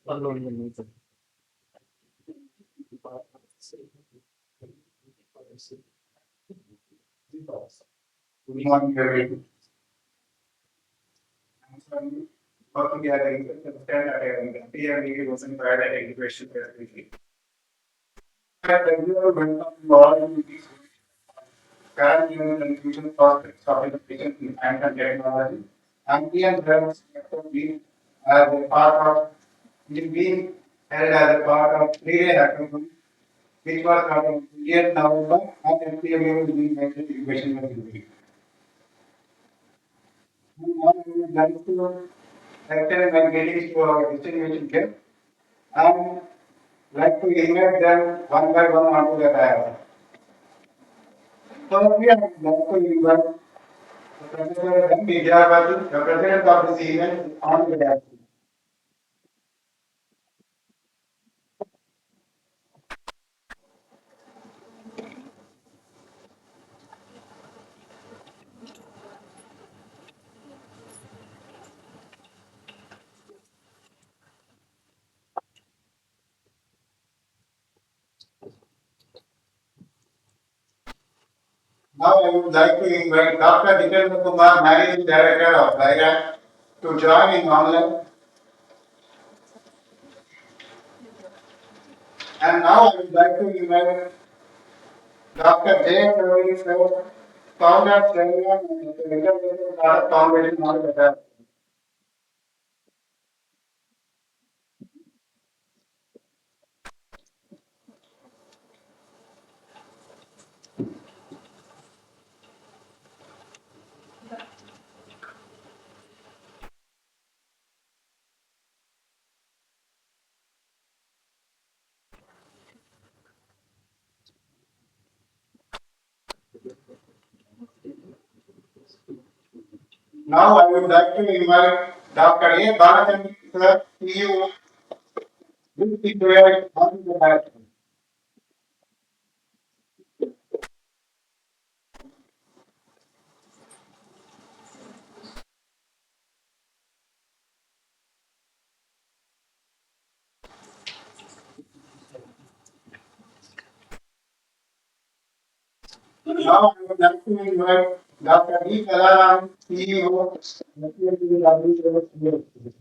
Good morning, everyone. I'm working at a SPMVV wasn't private education facility. I regularly went on law duties, current human and future prospects of education in science and technology. And PM Grants being as a part of being held as a part of 3-day hackathon, which was held on 20th November and SPMVV will be mentioned education facility. Now I would like to extend my greetings to our distinguished guests and like to invite them one by one onto the dialogue. So we are like to invite Professor BIRAC, the president of this event, on the dialogue. Now I would like to invite Dr. Jitendra Kumar, Managing Director of BIRAC, to join in online. And now I would like to invite Dr. J. Ravi, sir, founder, chairman, and the International Startup Foundation on the dialogue. Now I would like to invite Dr. A. Balachandran, sir, CEO, will be there on the dialogue. Now I would like to invite Dr. D. Kalaram, CEO, WBIF.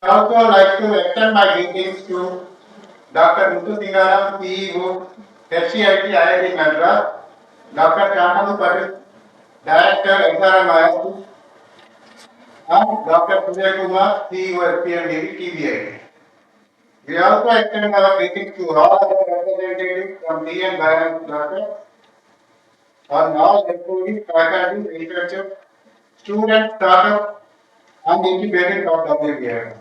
I also like to extend my greetings to Dr. Muthu Singaram, CEO, SCIT IIT Madras, Dr. Chamanu Patil, Director, SRM and Dr. Sujay Kumar, CEO, SPMVV.TIRUPATI. We also extend our greetings to all other representatives from TN Bionics and all employees, faculty, researchers, students, startups, and incubators of WBIF.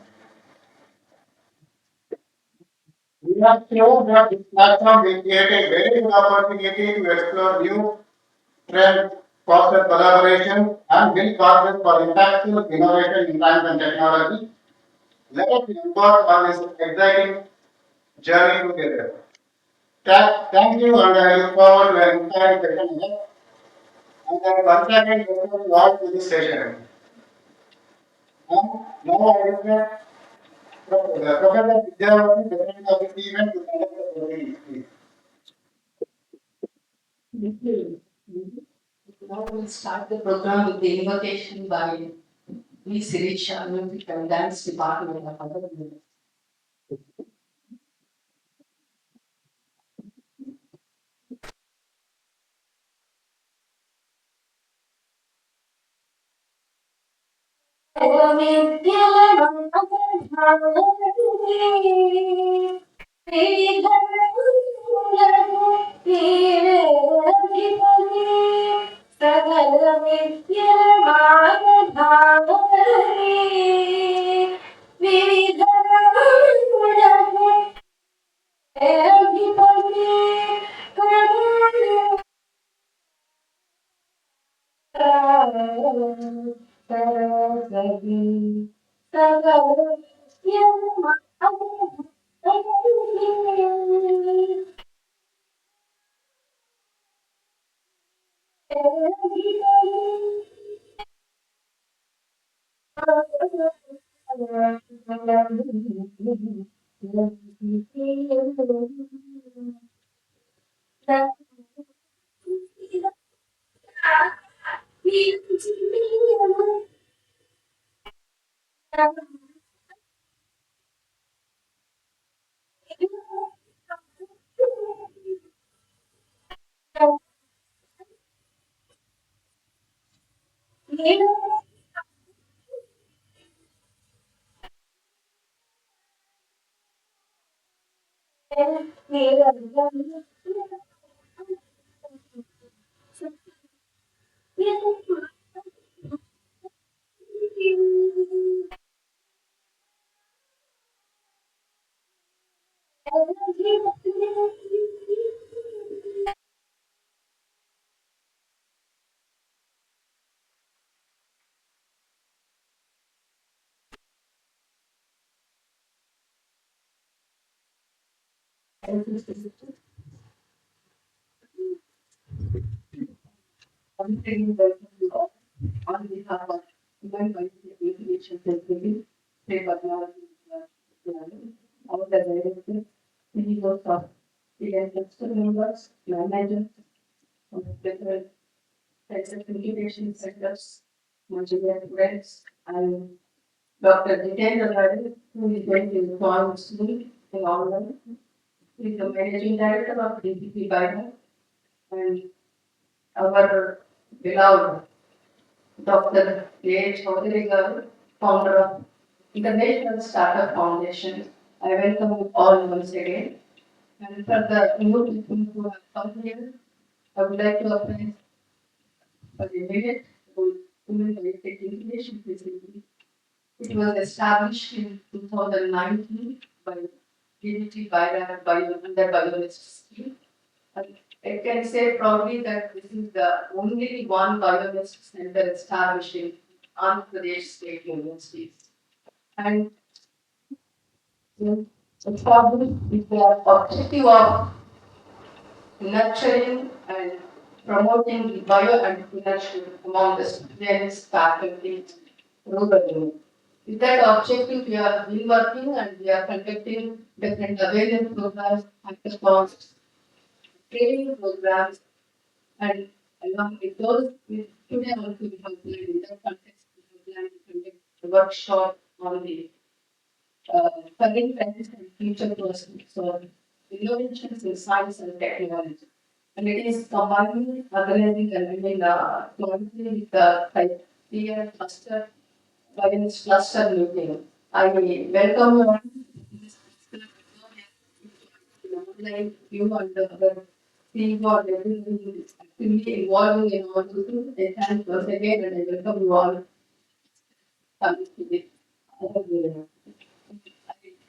We are sure that this platform will create a very good opportunity to explore new trends, foster collaboration, and build pathways for impactful innovation in science and technology. Let us embark on this exciting journey together. Thank you, and I look forward to an inspiring session here. And I once again welcome you all to this session. And now I request Professor Vidyavati, President of this event, to conduct the proceedings, please. Now we'll start the program with the invocation by V. Sirisha, Music and Dance Department of Other University. On behalf of human information security, all the directors, CEOs of the members, managers, of different incubation centers, Manchurian friends, and Dr. Jitendra, who is going to inform me in online. He is the managing director of DBT-BIRAC, and our beloved Dr. A. Chaudhary garu, founder of International Startup Foundation. I welcome you all once again. And for the new people who have come here, I would like to apply for the minute to human biotech integration facility. It was established in 2019 by DBT-BIRAC under BIONEST scheme. And I can say proudly that this is the only one BIONEST center established in Andhra Pradesh State University. And established with the objective of nurturing and promoting the bio and financial among the students, faculty, rural. With that objective, we are been working and we are conducting different awareness programs, hackathons, training programs, and along with those, today also we have planned in that context, we have planned to conduct a workshop on the current trends and future prospects of innovations in science and technology. And it is combining organizing and building closely with the criteria cluster, governance cluster meeting. I welcome you all to this online view and the seeing what everything is actively involving in all this. I thank once again and I welcome you all coming to this other meeting.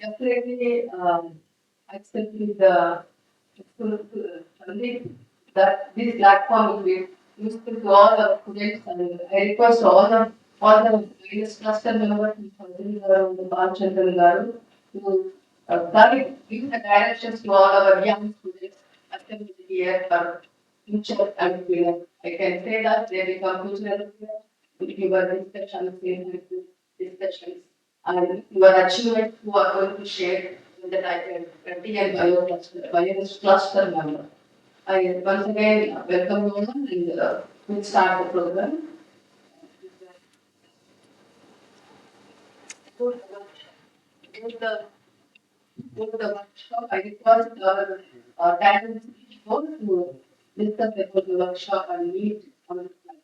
Definitely, accept with the only that this platform will be useful to all the students and I request all the various cluster members and Chaudhary garu, the Balchandran garu to guide, give the directions to all our young students assembled here for future and freedom. I can say that they become future with your discussions, discussions and your achievements who are going to share in the title TN Bio Cluster member. I once again welcome you all and we'll start the program. In the workshop, I request our talent people to discuss about the workshop and meet on the plan.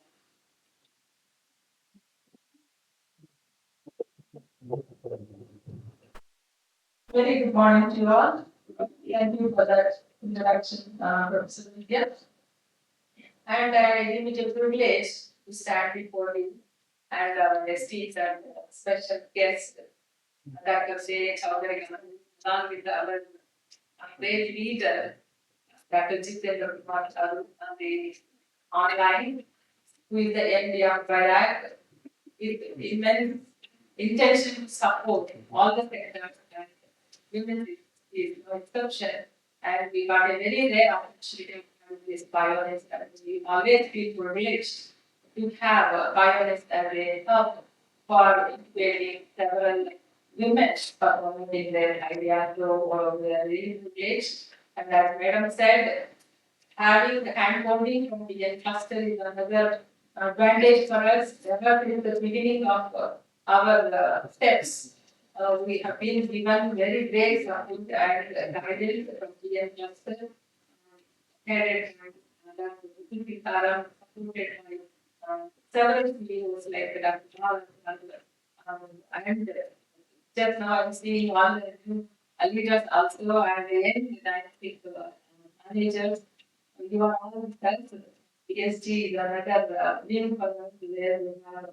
Very good morning to you all. Thank you for that introduction, Professor Vidya. And it is a privilege to stand before you and our esteemed and special guest, Dr. J. Chaudhary, along with our great leader, Dr. Jitendra on the online, who is the MD of BIRAC, with immense intention to support all the sectors and women is no exception. And we got a very rare opportunity to have this BIONEST, and we always feel privileged to have BIONEST as a hub for incubating several women for promoting their ideas. So we are really privileged. And as Madam said, having the hand-holding from the cluster is another advantage for us. Ever since the beginning of our steps, we have been given very great support and guidance from the cluster, headed by Dr. Tara, supported by several CEOs like Dr. Paul and just now I'm seeing all the new leaders also and the young dynamic managers. You are all self PSG, the another new program where we have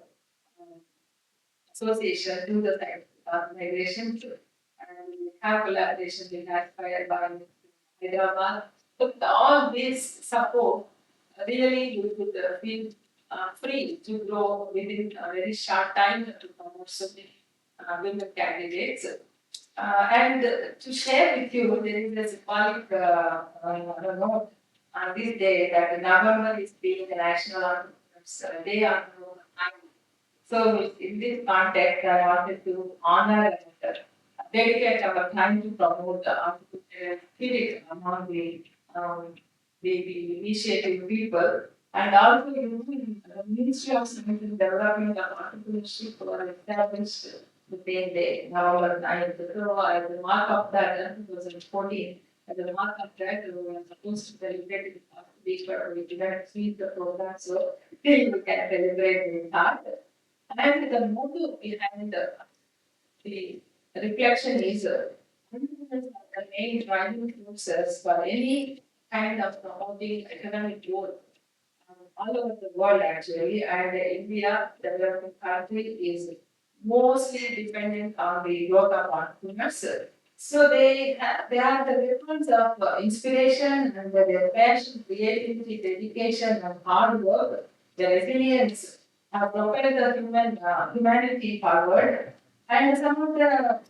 association to the site migration and we have collaboration with Aspire by Hyderabad. So with all this support, really you could feel free to grow within a very short time to promote so many women candidates. And to share with you, there is a symbolic note on this day that November is being the National Entrepreneurs Day on November 9. So in this context, I wanted to honor and dedicate our time to promote the entrepreneurial spirit among the initiative people. And also, the Ministry of Science and Development of Entrepreneurship were established the same day, November 9th. So, as a mark of that, 2014, as a mark of that, we were supposed to celebrate it last week, but we didn't see the program, so still we can celebrate with that. And the motive behind the reflection is entrepreneurs are the main driving forces for any kind of promoting economic growth all over the world actually. And India, developing country, is mostly dependent on the growth of entrepreneurs. So they are the weapons of inspiration and their passion, creativity, dedication, and hard work, the resilience have propelled the humanity forward. And some of the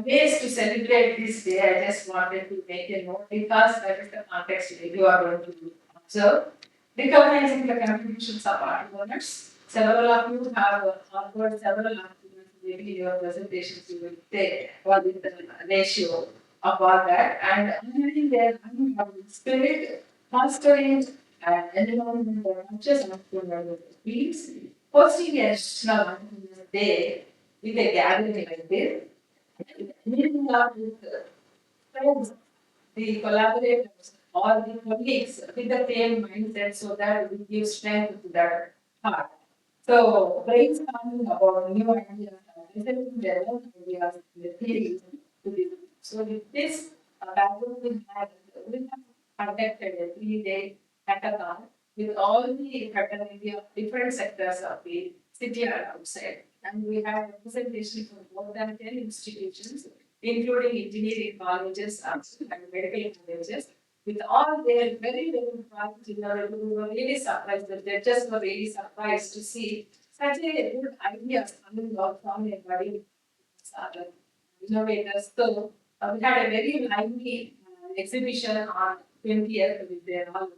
ways to celebrate this day, I just wanted to make a note because that is the context you are going to observe. Recognizing the contributions of entrepreneurs. Several of you have offered several arguments, maybe your presentations you will take what is the ratio of all that and honoring their unrivaled spirit, fostering and environment for conscious entrepreneurial experience, hosting a national entrepreneurs day with a gathering like this, meeting up with friends, the collaborators, or the colleagues with the same mindset so that we give strength to that heart. So, brainstorming about new ideas, listening to their own ideas, the theories. So, with this background, we have conducted a 3-day hackathon with all the fraternity of different sectors of the city and outside. And we have representation from more than 10 institutions, including engineering colleges and medical colleges, with all their very, very bright, we were really surprised, the judges were really surprised to see such a good idea coming out from a very innovators. So we had a very lively exhibition on 20th with their all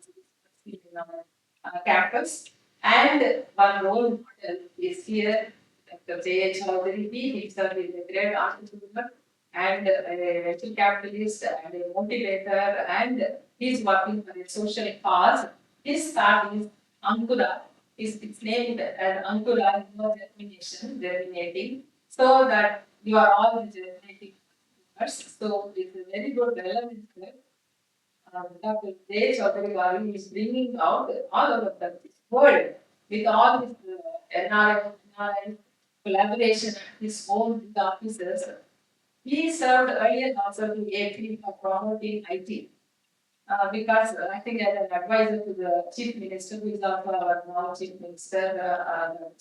in our campus. And one role model is here, Dr. J.H. Chaudhary. He himself is a great entrepreneur and a venture capitalist and a motivator, and he's working for a social cause. His start is Ankura. It's named as Ankura, no germinating, so that you are all germinating entrepreneurs. So it's a very good relevance there. Dr. J. Chaudhary is bringing out all over the world with all his NRI collaboration at his own big offices. He served earlier also to AP for promoting IT. Because acting as an advisor to the chief minister, who is also our now chief minister,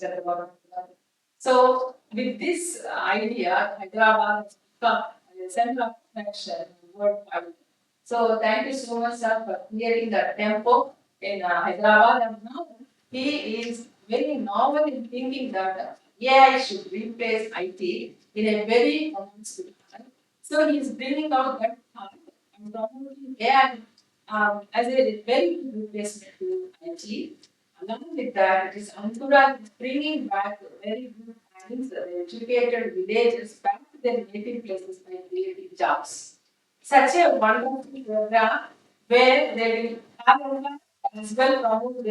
Chandrababu. So with this idea, Hyderabad has become a center of attraction worldwide. So thank you so much, sir, for clearing the tempo in Hyderabad. And now he is very novel in thinking that AI should replace IT in a very pronounced manner. So he is bringing out that thought and promoting AI as a very good replacement to IT. Along with that, it is Ankura bringing back very good minds, educated villagers back to their native places by creating jobs. Such a wonderful program where they will have as well promote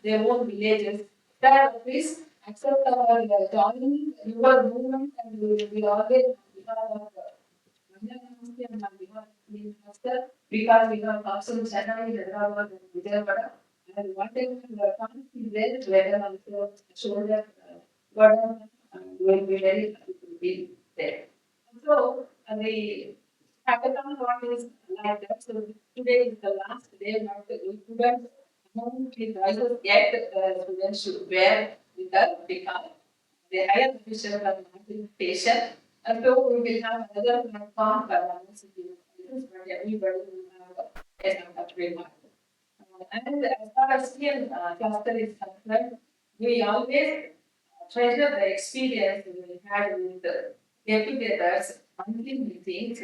their own villages. That please accept our joining your movement and we will always because we have also Chennai, Hyderabad, and Vijayawada. And one time the conflict there, whether also shoulder burden, will be very happy to be there. So the hackathon one is like that. So today is the last day, but the students among the choices yet students should wear with us because the higher officials are not being patient. And so we will have another platform for university but everybody will have a separate one. And as far as SPM cluster is concerned, we always treasure the experience we had with the get-togethers, monthly meetings.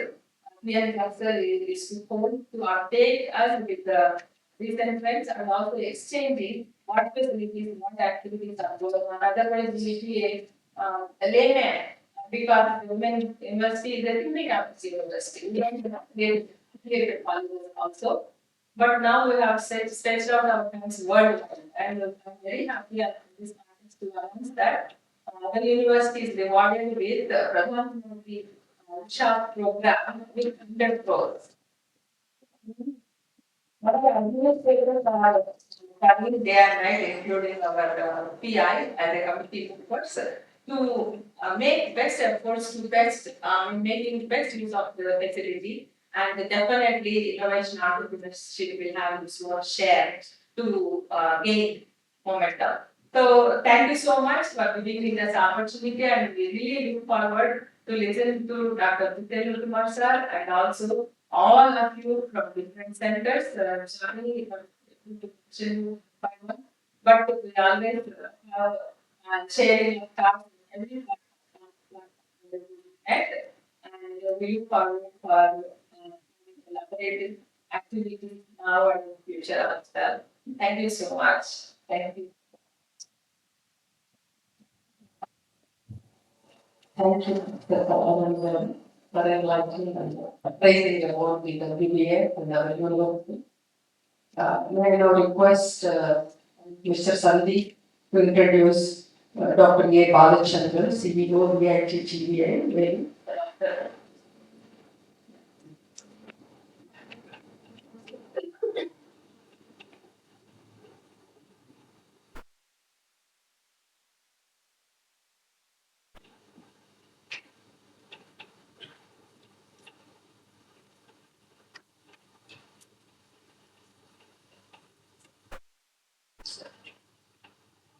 SPM cluster is to hold to update us with the recent trends and also exchanging what facilities, what activities are going on. Otherwise, we will be a layman because women university is a unique campus university. We don't have created colleges also. But now we have stretched out our hands worldwide, and I'm very happy at this moment to announce that the university is rewarded with the Pradhan Mantri Sharp program with 100 crores. Our administrators are studying day and night, including our PI and the committee members, to make best efforts to making best use of the facility. And definitely, innovation entrepreneurship will have its own share to gain momentum. So, thank you so much for giving me this opportunity, and we really look forward to listen to Dr. Jitendra Kumar sir and also all of you from different centers. Sorry, by one, but we always have sharing of thoughts in every platform that we met, and we look forward for collaborative activities now and in the future as well. Thank you so much. Thank you. Thank you, Mr. Pavan, for enlightening and praising about the WBIF and our university. May I now request Mr. Sandeep to introduce Dr. A. Balachandran, CEO, BITGBA.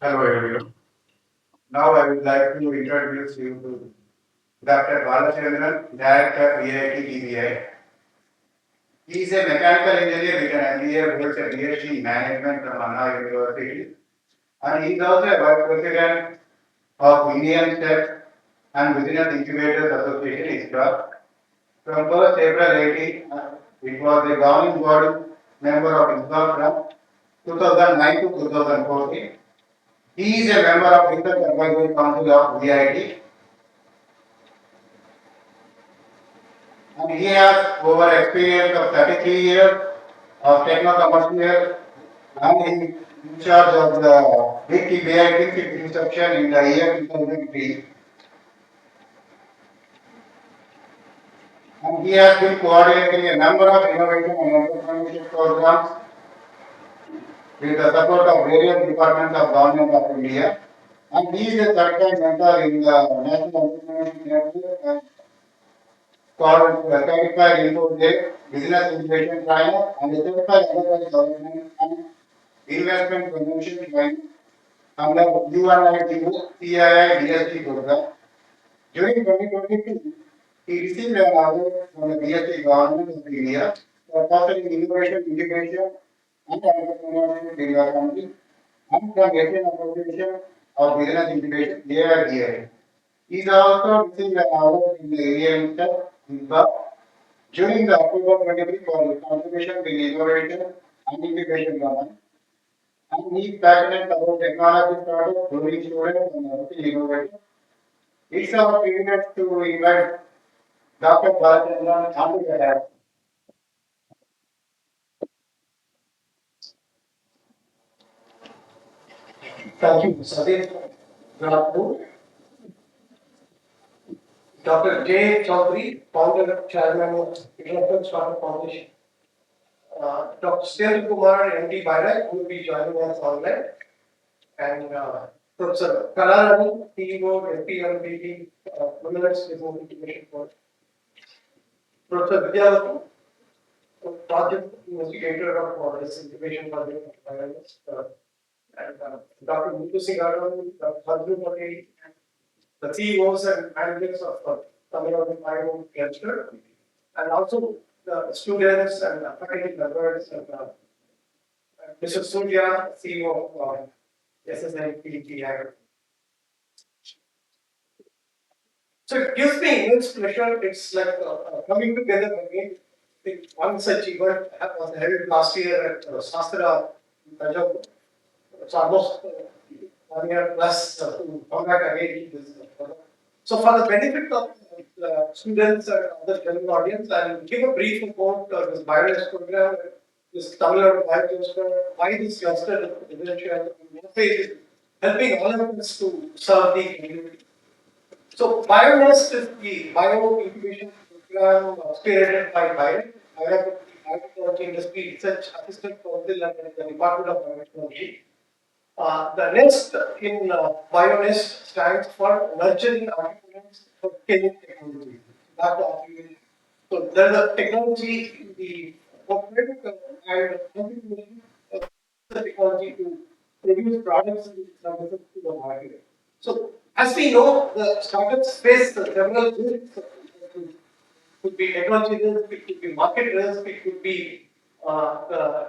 Hello everyone. Now I would like to introduce you to Dr. Balachandran, Director BIT DBI. He is a mechanical engineer with an MBA, holds a PhD in management from Anna University, and he is also a vice president of Indian Tech and Business Incubators Association, ISRA. From 1st April 18, it was a governing body member of ISRA from 2009 to 2014. He is a member of Research Advisory Council of BIT, and he has over experience of 33 years of techno-commercial and in charge of the DBT-BIRAC inception in the year 2003. And he has been coordinating a number of innovation and entrepreneurship programs with the support of various departments of Government of India. And he is a certified mentor in the National Entrepreneurship Network and called the Certified Input Day, Business Innovation Trainer, and the Certified Enterprise Governance and Investment Promotion Trainer under UNITU CII DST program. During 2022, he received an award from the DST government of India for fostering innovation, integration, and entrepreneurship in the country, and from Asian Association of Business Integration (AIBI). He is also received an award in the Indian ISBA during the October 23 for his contribution to innovation and integration government. And he is passionate about technology startups, growing students, and helping innovation. It's our privilege to invite Dr. Balachandran, on your behalf. Thank you, Sadiq. Good afternoon. Dr. J. Chaudhary, founder, chairman of International Startup Foundation. Dr. Stel Kumar, MD BIRAC, will be joining us online. And Professor Kalarani, CEO, SPMVV, WBIF Business Incubation Board. Professor Vidyavati, project investigator of this incubation project of BIONEST. And Dr. Muthu Singaram, Dr. Sadhu Patel, the CEOs and managers of Tamil Nadu Bio Cluster, and also the students and faculty members and Mr. Surya, CEO of SSIIE. So it gives me immense pleasure. It's like coming together again. I think one such event was held last year at Shastra, Punjab. It's almost 1 year plus to come back again to this. So for the benefit of students and other general audience, I'll give a brief about this BIONEST program, this Tamil Nadu Bio Cluster, why this cluster is eventually helping all of us to serve the community. So BIONEST is the bio incubation program spearheaded by BIRAC. BIRAC is the Biotechnology Industry Research Assistant Council and the Department of Biotechnology. The next in BIONEST stands for nurturing entrepreneurs for scaling technology. That's the activity. So there is a technology in the corporate and entrepreneurship the technology to produce products and services to the market. So as we know, the startups face several risks. It could be technology risk, it could be market risk, it could be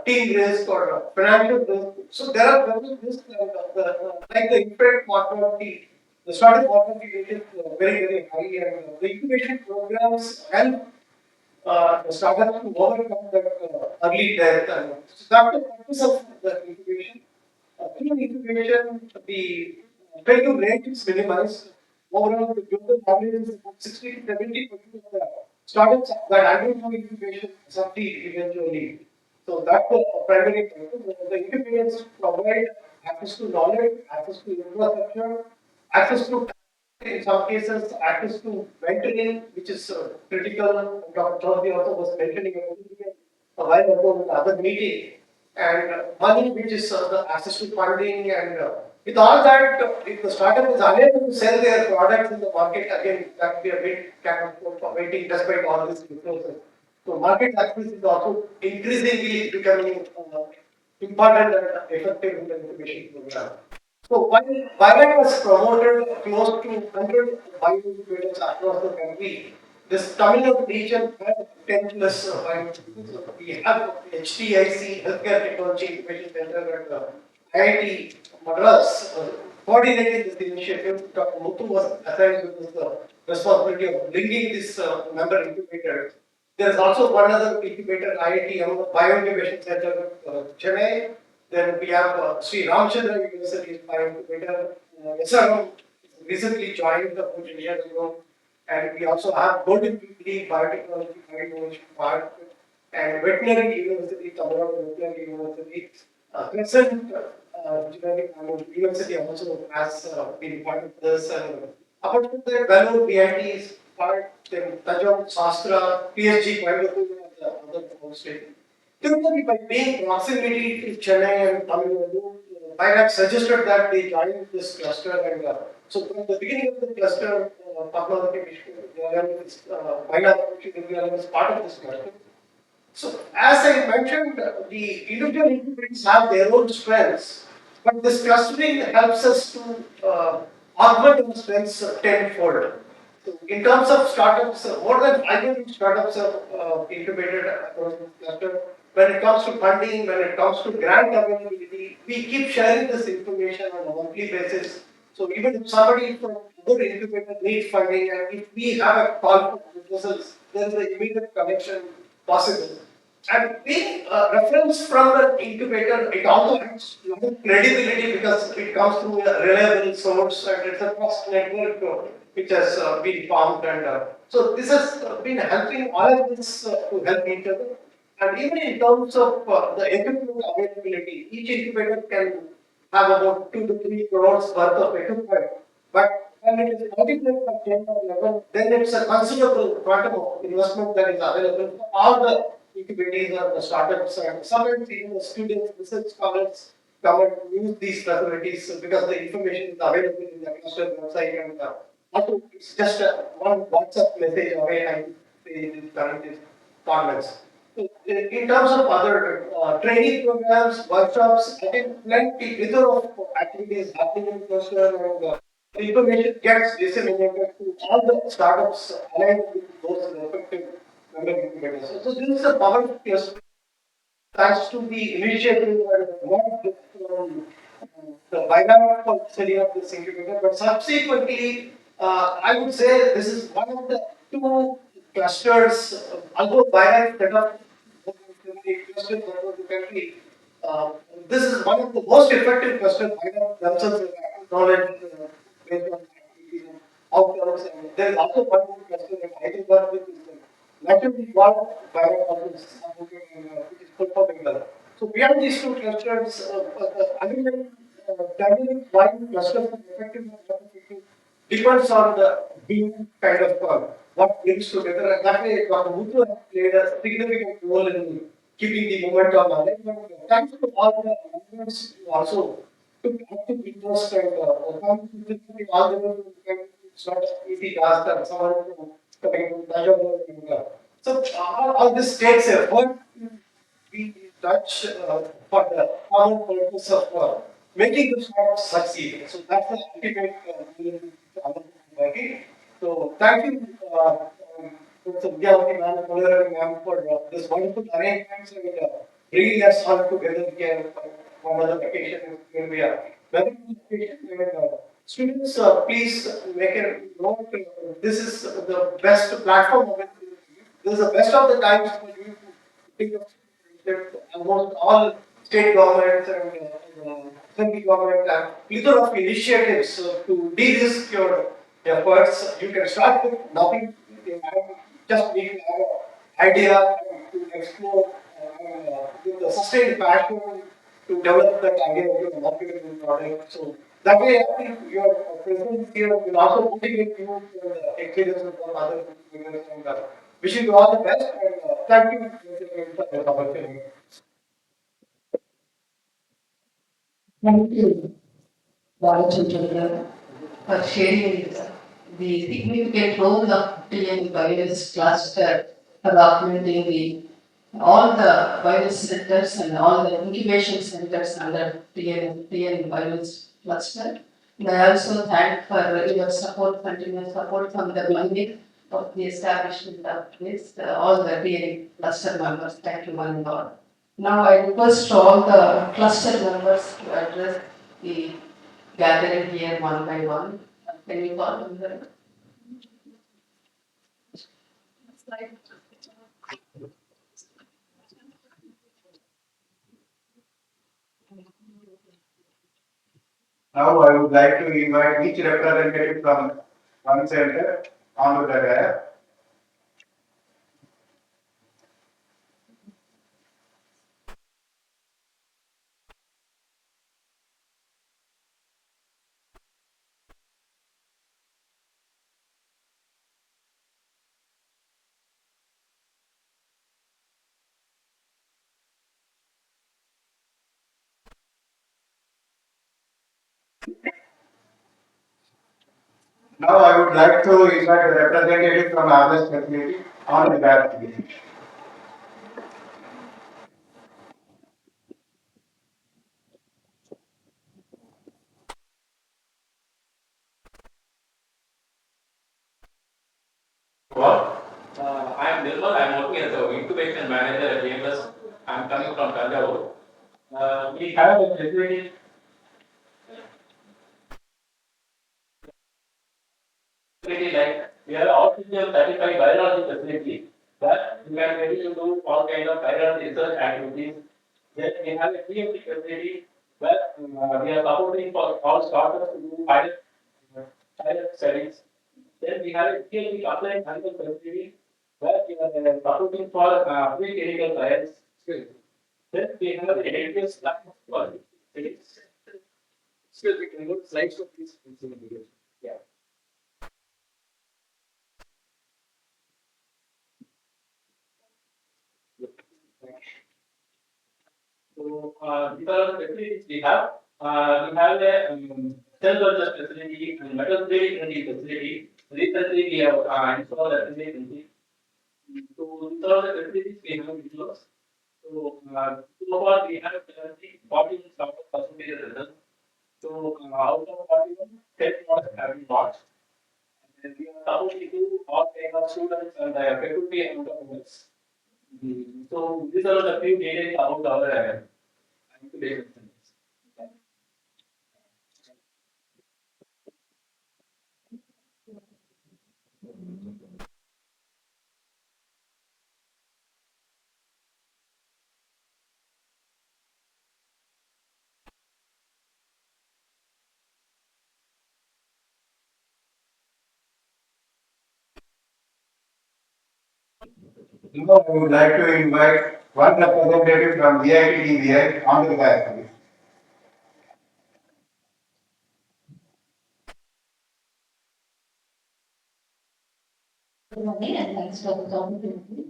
team risk or financial risk. So there are several risks, and like the impact mortality, the startup mortality rate is very high, and the incubation programs help the startups to overcome that early death. And so that's the purpose of the incubation. Through incubation, the failure rate is minimized. Overall, the global average is about 60 to 70% of the startups that undergo incubation succeed eventually. So that's the primary purpose. The incubators provide access to knowledge, access to infrastructure, access to in some cases access to mentoring, which is critical. Dr. Chaudhary also was mentioning a while ago in the other meeting, and money, which is the access to funding, and with all that, if the startup is unable to sell their products in the market, again, that will be a bit kind of waiting despite all these resources. So market access is also increasingly becoming important and effective in the incubation program. So while BIRAC has promoted close to 100 bioincubators across the country, this Tamil Nadu region has 10 plus bioincubators. We have HTIC, Healthcare Technology Incubation Center at IIT Madras, coordinating this initiative. Dr. Muthu was assigned with this responsibility of bringing this member incubator. There is also one other incubator, IIT Bioincubation Center, Chennai. Then we have Sri Ramchandra University Bioincubator. SRM recently joined the food India ago. And we also have Golden Jubilee Biotechnology Bioinnovation Park and Veterinary University, Tamil Nadu Veterinary University. Crescent Engineering University also has been part of this. And apart from that, Bangalore BIT is part, then Tajam, Shastra, PSG, Coimbatore, and the other state. Tirupati, by being proximity to Chennai and Tamil Nadu, BIRAC suggested that they join this cluster, and so from the beginning of the cluster, Padmavati Vishwavidyalaya is part of this cluster. So as I mentioned, the individual incubators have their own strengths, but this clustering helps us to augment those strengths tenfold. So in terms of startups, more than 500 startups are incubated across this cluster. When it comes to funding, when it comes to grant availability, we keep sharing this information on a monthly basis. So even if somebody from other incubator needs funding, and if we have a call for proposals, there is an immediate connection possible. And being reference from the incubator, it also has a lot of credibility because it comes through a reliable source, and it's a trust network which has been formed, and So this has been helping all of this to help each other. And even in terms of the equipment availability, each incubator can have about 2 to 3 crores worth of equipment. But when it is multiplied by 10 or 11, then it's a considerable quantum of investment that is available for all the incubators or the startups. And sometimes even the students, research scholars come and use these facilities because the information is available in the cluster website and also it's just one WhatsApp message away and the current comments. In terms of other training programs, workshops, I think plenty either of activities happening in cluster and the information gets disseminated to all the startups aligned with those respective member incubators. So this is a powerful cluster thanks to the initiative and not just from the BIRAC for setting up this incubator, but subsequently, I would say this is one of the two clusters, although BIRAC set up clusters all over the country, uh, this is one of the most effective clusters BIRAC themselves have acknowledged based on activities and outcomes, and there is also one more cluster that I think work with is naturally one BIRAC office which is performing well. So beyond these two clusters, again, dynamic wine clusters and effectiveness depends on the being kind of what brings together. And that way, Dr. Muthu has played a significant role in keeping the momentum alive. But thanks to all the members who also took active interest and contributed all the way to it's not an easy task that someone coming from Tanjore and so all this takes effort we touch for the common purpose of making the sport succeed. So that's the ultimate goal working. So thank you, Professor Vidyavati ma'am, Mullerari ma'am, for this wonderful arrangements and bringing us all together here for one other occasion when we are very good occasion. And, students, please make a note. This is the best platform available. This is the best of the times for you to think of that almost all state governments and central government have plethora of initiatives to de-risk your efforts. You can start with nothing. You just need to have an idea to explore with a sustained passion to develop that idea into a marketable product. So that way, I think your presence here will also motivate you to the experiences of other people and wishing you all the best and thank you for this opportunity. Thank you, Balachandra, for sharing the significant role of TN Bios cluster for augmenting all the Bios centers and all the incubation centers under TN Bios cluster. And I also thank for your support, continuous support from the beginning of the establishment of this, all the TN cluster members. Thank you, one and all. Now I request all the cluster members to address the gathering here one by one. Can you call them there? Now I would like to invite each representative from one center onto the dais. Now I would like to invite the representative from Awareness Facility on the dais. Well, I am Nirmal. I am working as a incubation manager at BMS. I am coming from Tanjore. We have a facility like we have official certified biology facility that we are ready to do all kind of biology research activities. Then we have a PMC facility where we are supporting for all startups to do pilot studies. Then we have a PhD applied medical facility where we are recruiting for pre-clinical trials. Then we have the ATS lab for still we can go to slides of this. Yeah. So, these are the facilities we have. We have a cell culture facility and metal 3D printing facility. Recently, we have installed a 3D printing. So, these are the facilities we have utilized. So, so far we have 41% results. So, out of 41, 10 products have been launched. And we are supporting to all kind of students and faculty and governments. So, these are the few details about our incubation centers. Now I would like to invite one representative from BIT-BIRAC on the dais. Good morning and thanks for the opportunity.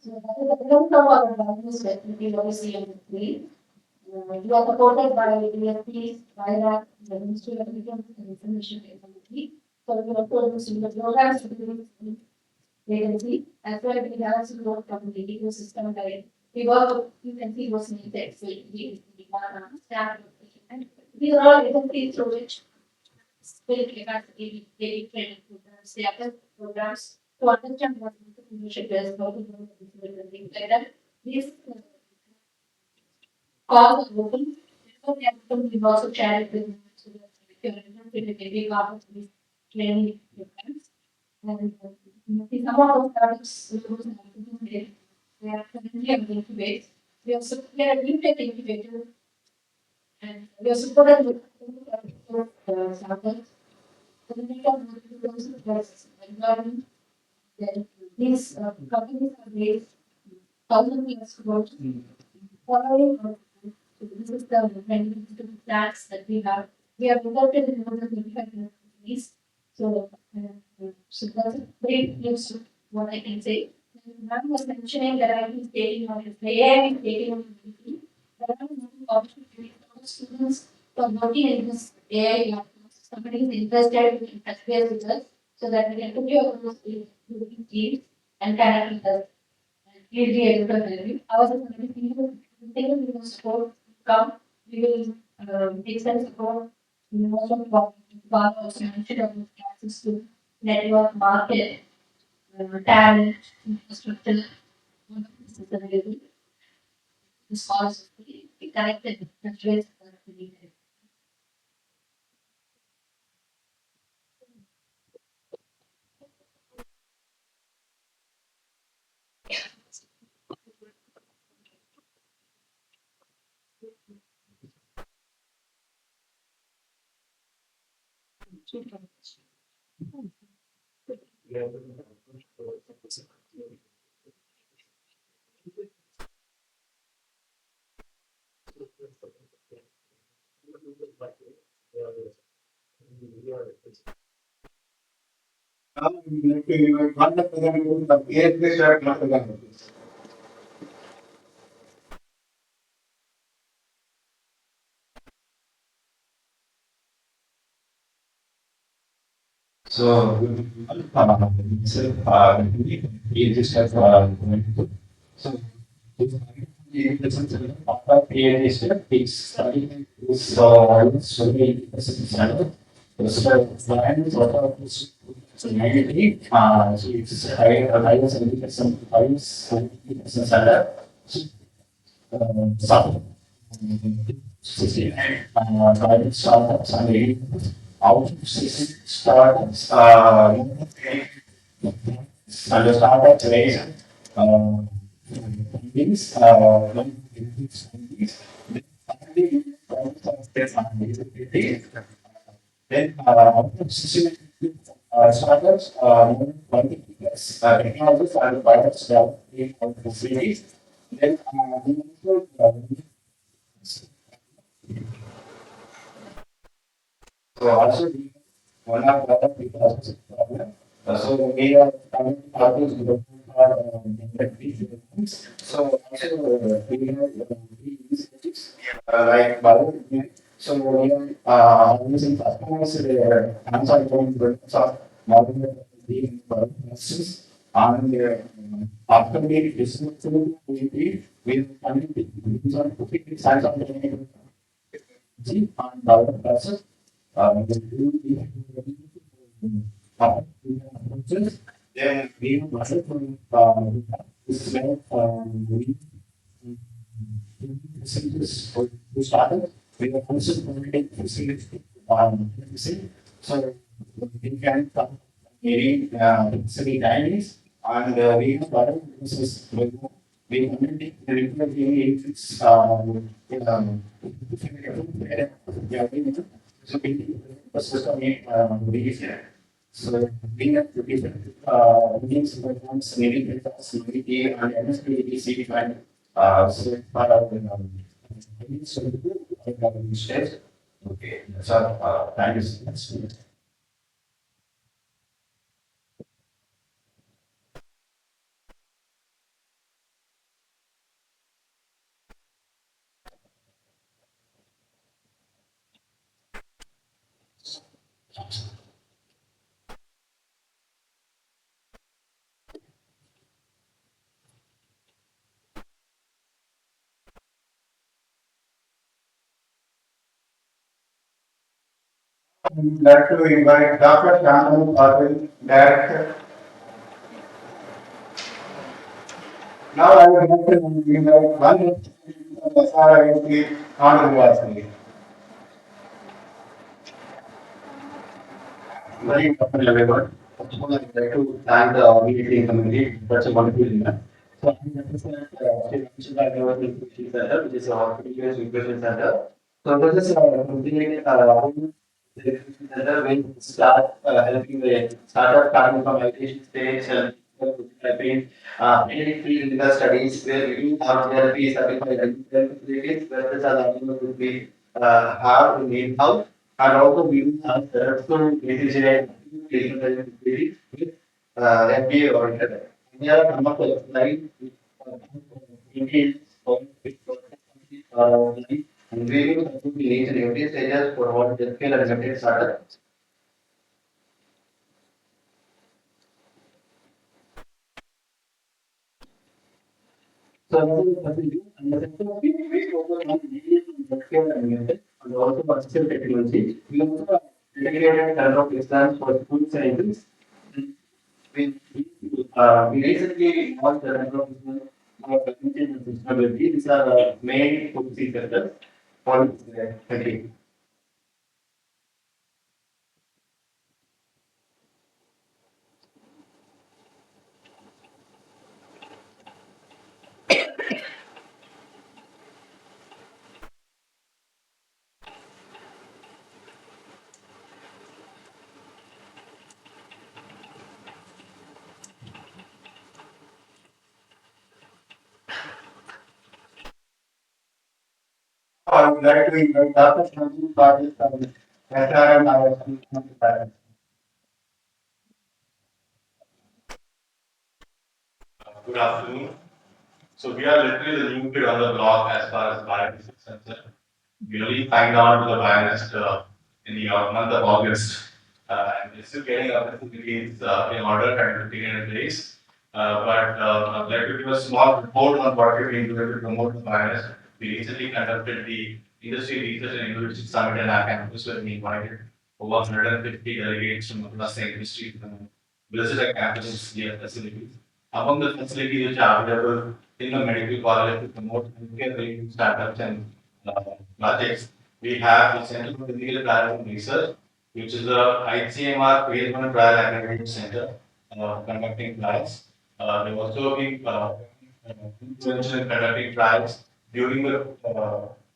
So that is the result of our values facility policy and screen. We are supported by DSPs, BIRAC, the Ministry of Education and Information Technology. So we also use the programs to do agency as well as we have some work from the ecosystem where we work, you can see what's needed, so we staff. And these are all agencies through which build capacity, daily training programs, they are programs to understand what entrepreneurship is, how to grow and things like that. These calls are open. So we also share it with so that if you're interested in maybe part of these training programs. And some of those startups, they are currently on incubate. We are a new tech incubator and we are supported with startups. Environment, then these companies are based 1,000+ crores. Following, this is the tax that we have. We have resulted in more than 25 companies. So, so that's a great news, what I can say. Ma'am was mentioning that I am taking on his AI, taking on the there are many opportunities for students for working in this AI lab. Somebody is interested in touch base with us so that we can put your teams and connect with us. And we'll be able to help you. Our thinking we will support come. We will extend support. We will also also mentioned about access to network, market, talent, infrastructure. All of this is available. This policy be connected with touch base that we need. Now we would like to invite one representative from ASB. So, we just have so PhD step is studying this so so negative, so it's higher 70%, higher 70% standard. Some 69 private startups and out of 60 startups, and the startup raise things, then out of 60 startups, technologies and pilots developed in our facilities. Then, we also, so also we one of the other people also problem. So we are coming out to the so also we have we use like bio. So we are using customers hands-on implementations of modern bioanalysis and after we listen to we can use on science of and develop process. Then we also this is where we facilities for to start it. We are also providing facilities so we can come maybe facility timings and we have other businesses we community it's yeah so we system we so we have to different meetings programs maybe maybe and MSP find so part of the so steps. Okay, so thank you so much. I would like to invite Dr. Shantanu Patil, Director. Now I would like to invite one SRIC Honorable. Very important everyone. First of all, I'd like to thank the meeting committee. That's a wonderful event. So I represent Sri Center, which is our continuous education center. So this is a complete center will start helping the startup starting from ideation stage and helping any clinical studies where we do have therapy certified facilities where this are would be have in house and also we do have successful BCJ with FDA audited. Here are some of the slides details of and we will have to be in every stages for all the scale and limited startups. So this is what we do, and the second we focus on mediation, healthcare and medical, and also assistive technology. We also have dedicated center of excellence for food sciences. We recently launched the center of excellence for prevention and sustainability. These are the main focus sectors for this country. I would like to invite Dr. Shantanu Patil from SRM ISP. Good afternoon. So we are literally the new kid on the block as far as BIONEST is concerned. We only signed on to the BIONEST in the month of August. And we're still getting our facilities in order and taken in place. I'd like to give a small report on what we've been doing to promote the BIONEST. We recently conducted the Industry Research and Innovation Summit in our campus where we invited over 150 delegates from across the industry to visit our campuses, their facilities. Among the facilities which are available in the medical college to promote healthcare-related startups and projects, we have the Center for Clinical Trials and Research, which is a ICMR Phase 1 Trial Aggregation Center conducting trials. They also been influential in conducting trials during the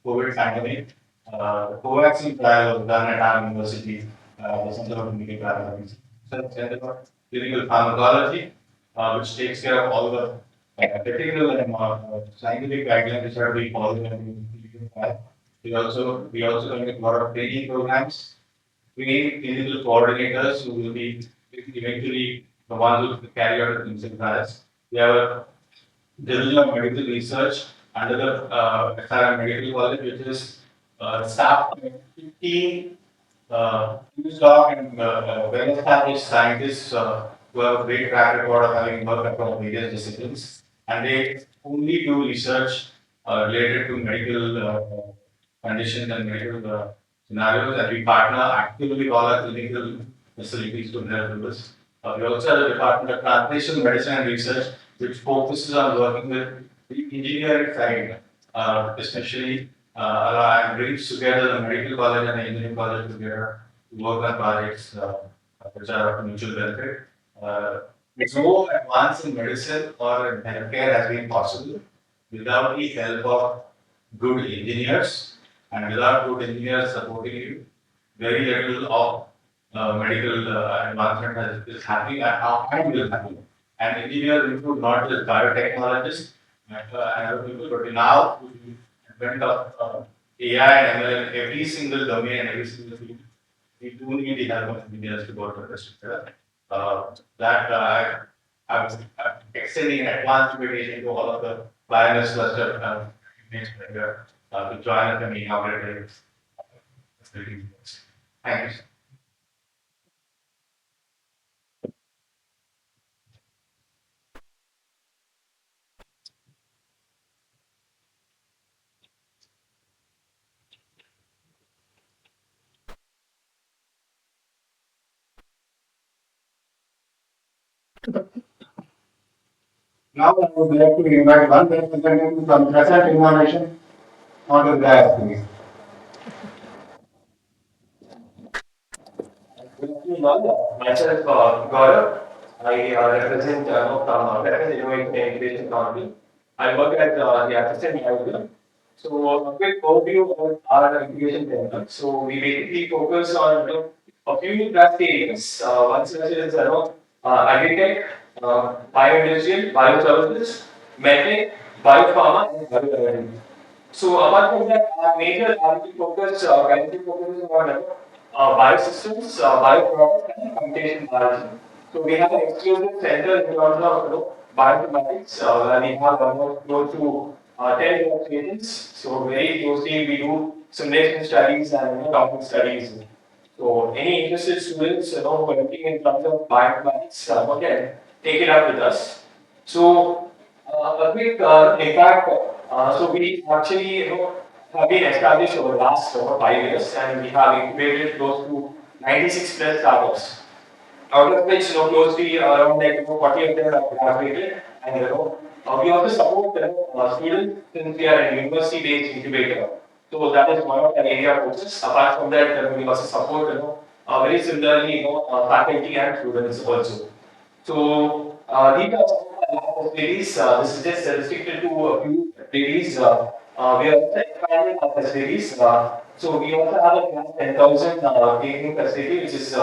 COVID pandemic. The co-vaccine trial was done at our university, the Center for Clinical Trials. Center for Clinical Pharmacology, which takes care of all the technical and scientific guidelines which are being followed in clinical trial. We also conduct a lot of training programs. We need clinical coordinators who will be eventually the ones who will carry out the clinical trials. We have a division of medical research under the SRM Medical College, which is staffed by 15 postdoc and well-established scientists who have a great track record of having worked across various disciplines, and they only do research related to medical conditions and medical scenarios, and we partner actively with all our clinical facilities to help with this. We also have a department of translational medicine and research, which focuses on working with the engineering side, especially and brings together the medical college and the engineering college together to work on projects which are of mutual benefit. No advance in medicine or in healthcare has been possible without the help of good engineers, and without good engineers supporting you, very little of medical advancement is happening and will happen. And engineers include not just biotechnologists and other people, but now with the advent of AI and ML in every single domain and every single field, we do need the help of engineers to go to the sector. I'm extending an advanced invitation to all of the BIONEST cluster to join us in the inaugurated facility. Thank you. Now I would like to invite one representative from Crescent Innovation onto the dais, please. Good afternoon, all. Myself, Gaurav. I represent from Crescent Innovation and Innovation Company. I work as the assistant manager. So, a quick overview of our incubation center. So, we basically focus on a few trust areas. One such is agri-tech, bioindustrial, bioservices, medtech, biopharma, and bioenergy. So apart from that, our major R&D focus currently focuses on biosystems, bioproducts, and computation biology. So we have an exclusive center in terms of bioinformatics, where we have almost close to 10 workstations. So very closely we do simulation studies and topic studies. So any interested students, who are looking in terms of bioinformatics, can take it up with us. So a quick impact. So we actually have been established over the last 5 years, and we have incubated close to 96 plus startups. Out of which close to around 40 of them are graduated, and we also support students since we are a university-based incubator. So that is one of the area of focus. Apart from that, we also support very similarly faculty and students also. So these are some of the lab facilities. This is just restricted to a few facilities. We are also expanding our facilities. So we also have a class 10,000 training facility, which is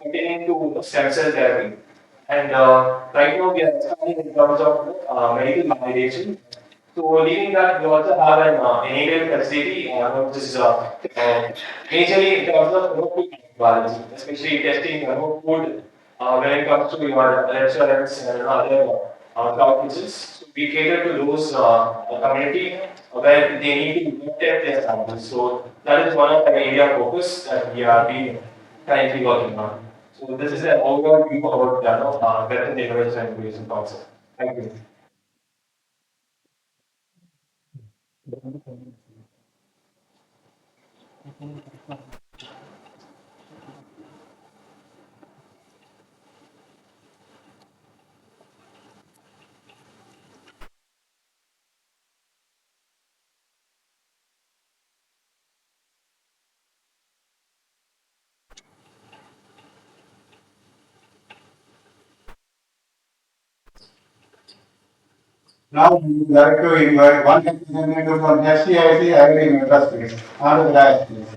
pertaining to stem cell therapy. And right now we are expanding in terms of medical validation. So leading that, we also have an enabled facility, which is majorly in terms of food biology, especially testing food when it comes to your restaurants and other cloud kitchens. So we cater to those community where they need to test their samples. So that is one of the area of focus that we are being currently working on. So this is an overall view about Crescent Innovation and Innovation concept. Thank you. Now we would like to invite one representative from SSIIE Agri Madras, please. Onto the dais, please.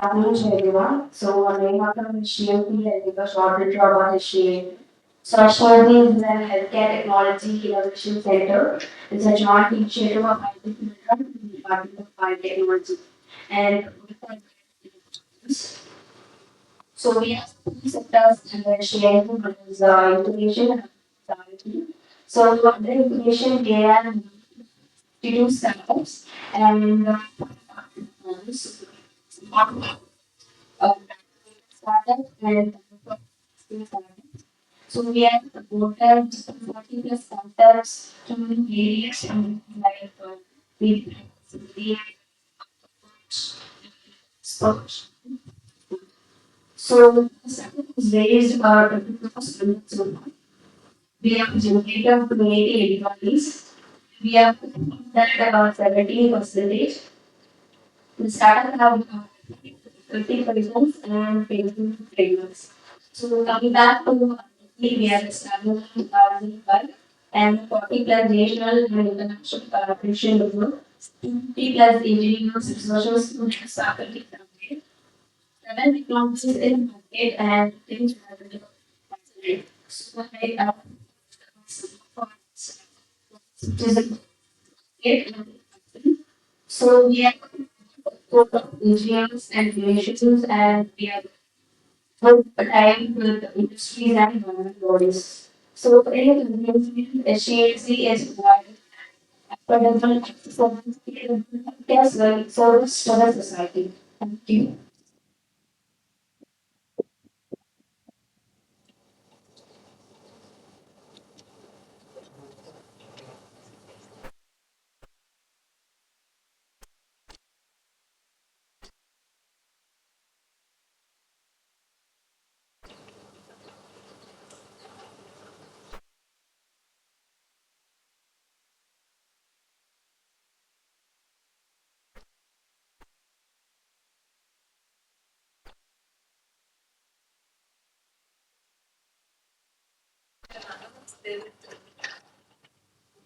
Afternoon to everyone. So, my name is SPMVV. I give a short intro about SPMVV. So, SPMVV is a healthcare technology innovation center. It's a joint initiative of IT and the Department of Biotechnology. And so, we have three sectors under SPMVV, one is information and technology. So, under information, there are 52 startups and uh, startup and so we have supported 40 plus startups to various like with the sports. So the startup is raised 20% so we have generated 20 employees. We have that 70 percentage. The startup have 30 persons and patient trainers. So coming back to we are established in 2005 and 40 plus national and international collaboration with 50 plus engineers, researchers, students, faculty, and 7 technologies in market and things like so I it is a great so we have engineers and relations and we have with time with industries and government bodies. So for any convenience, SCAC is provided affordable access well service to the society. Thank you.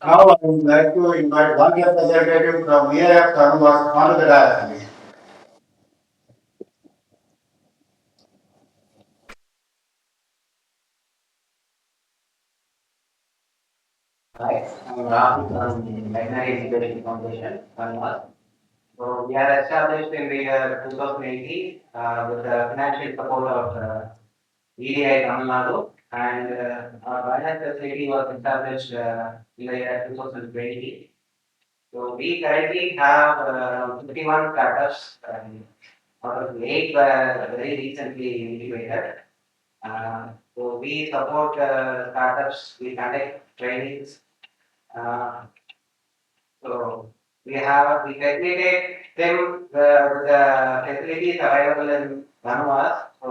Now I would like to invite one representative from BIF Canvas onto the dais. Hi, I'm Rahul from Veterinary Education Foundation, Kanwal. So we are established in the year 2018 with the financial support of EDI Tamil Nadu and our BIONEST facility was established in the year 2020. So we currently have 51 startups out of 8 were very recently integrated. So we support startups, we conduct trainings. Uh, So we facilitate them the facilities available in Vanuatu. So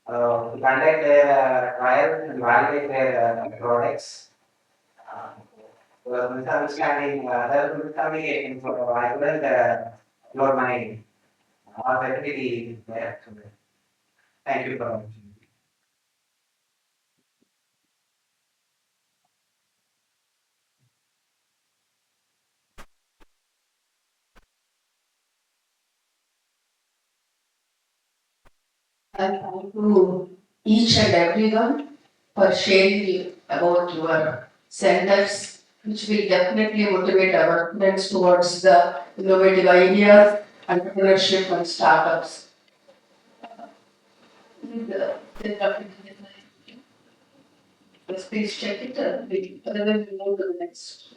to conduct their trials and validate their products. Uh, misunderstanding, there was miscommunication, so I couldn't upload my facility there. So, thank you for the opportunity. And thank you each and everyone for sharing about your centers, which will definitely motivate our students towards the innovative ideas, entrepreneurship and startups. Yes, please check it, otherwise we move to the next.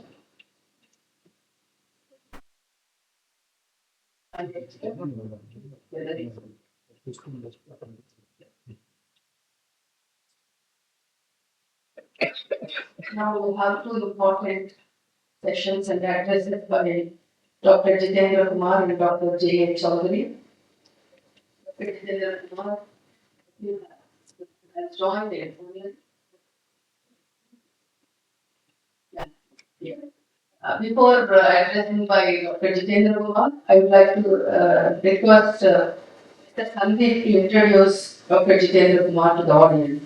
Now we have two important sessions and addresses by Dr. Jitendra Kumar and Dr. J. A. Chaudhary. Dr. Jitendra Kumar, you have joined it. Yeah. Before addressing by Dr. Jitendra Kumar, I would like to request Mr. Sandeep to introduce Dr. Jitendra Kumar to the audience.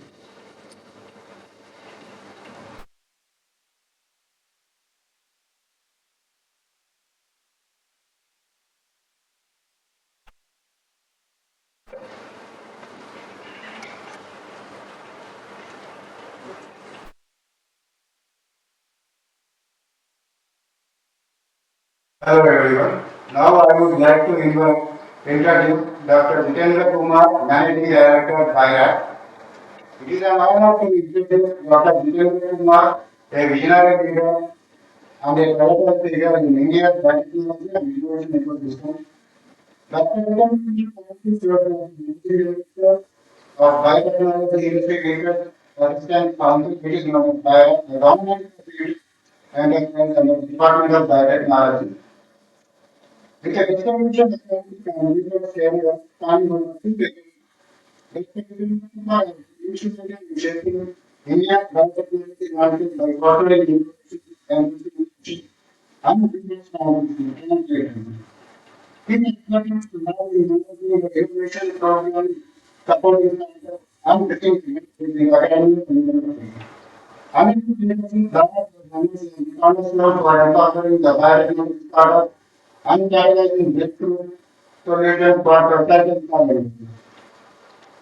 Hello everyone. Now I would like to introduce Dr. Jitendra Kumar, Managing Director, BIRAC. It is an honor to introduce Dr. Jitendra Kumar, a visionary leader and a pivotal figure in India's biotechnology and innovation ecosystem. Dr. Jitendra Kumar is Director of Biotechnology Industry Research Assistant Council, which is known as BIRAC, a government enterprise under the Department of Biotechnology. With a distribution and legal scale of time over 2 decades, instrumental in shaping India's biotechnology market by fostering innovation and distribution and business translation. His expertise now in managing the innovation program, supporting and taking with the academic community. American University Bharat is a cornerstone for empowering the biotechnology startup and catalyzing breakthrough solutions for societal challenges.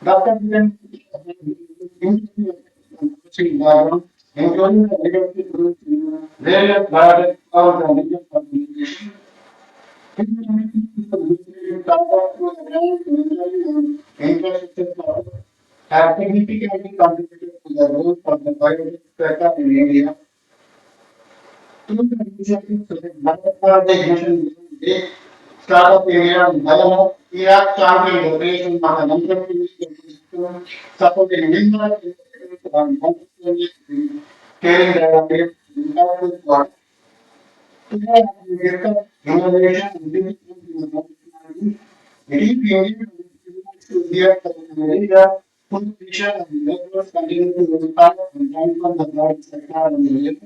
Dr. Kiran background, including the leadership roles in various biotech firms and legal organizations. His commitment to the military startup to the grant military and infrastructure startup has significantly contributed to the growth of the biotech sector in India. Two initiatives like Biotechnology Mission Day, Startup Area and BioNet, we have championed the creation of an entrepreneurial ecosystem supporting India and entrepreneurs in scaling their ideas impactful products. Today, we discuss innovation and digital in the biotechnology. It is India to hear from India full vision and networks continue to inspire and transform the private sector and the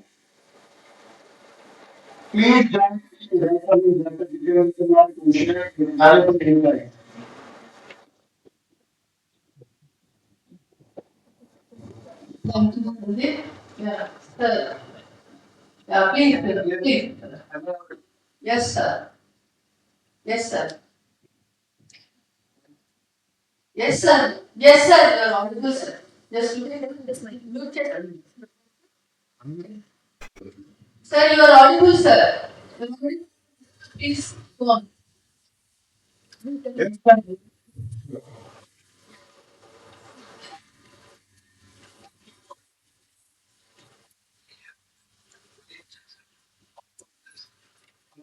Please join me in welcoming Dr. Jitendra Kumar to share his valuable insights. Thank you, Pradeep. Yeah, sir. Yeah, please, please. Yes, sir. Yes, sir. Yes, sir. Yes, sir. You are audible, sir. Just look at this. Look at. Sir, you are audible, sir. Please go on.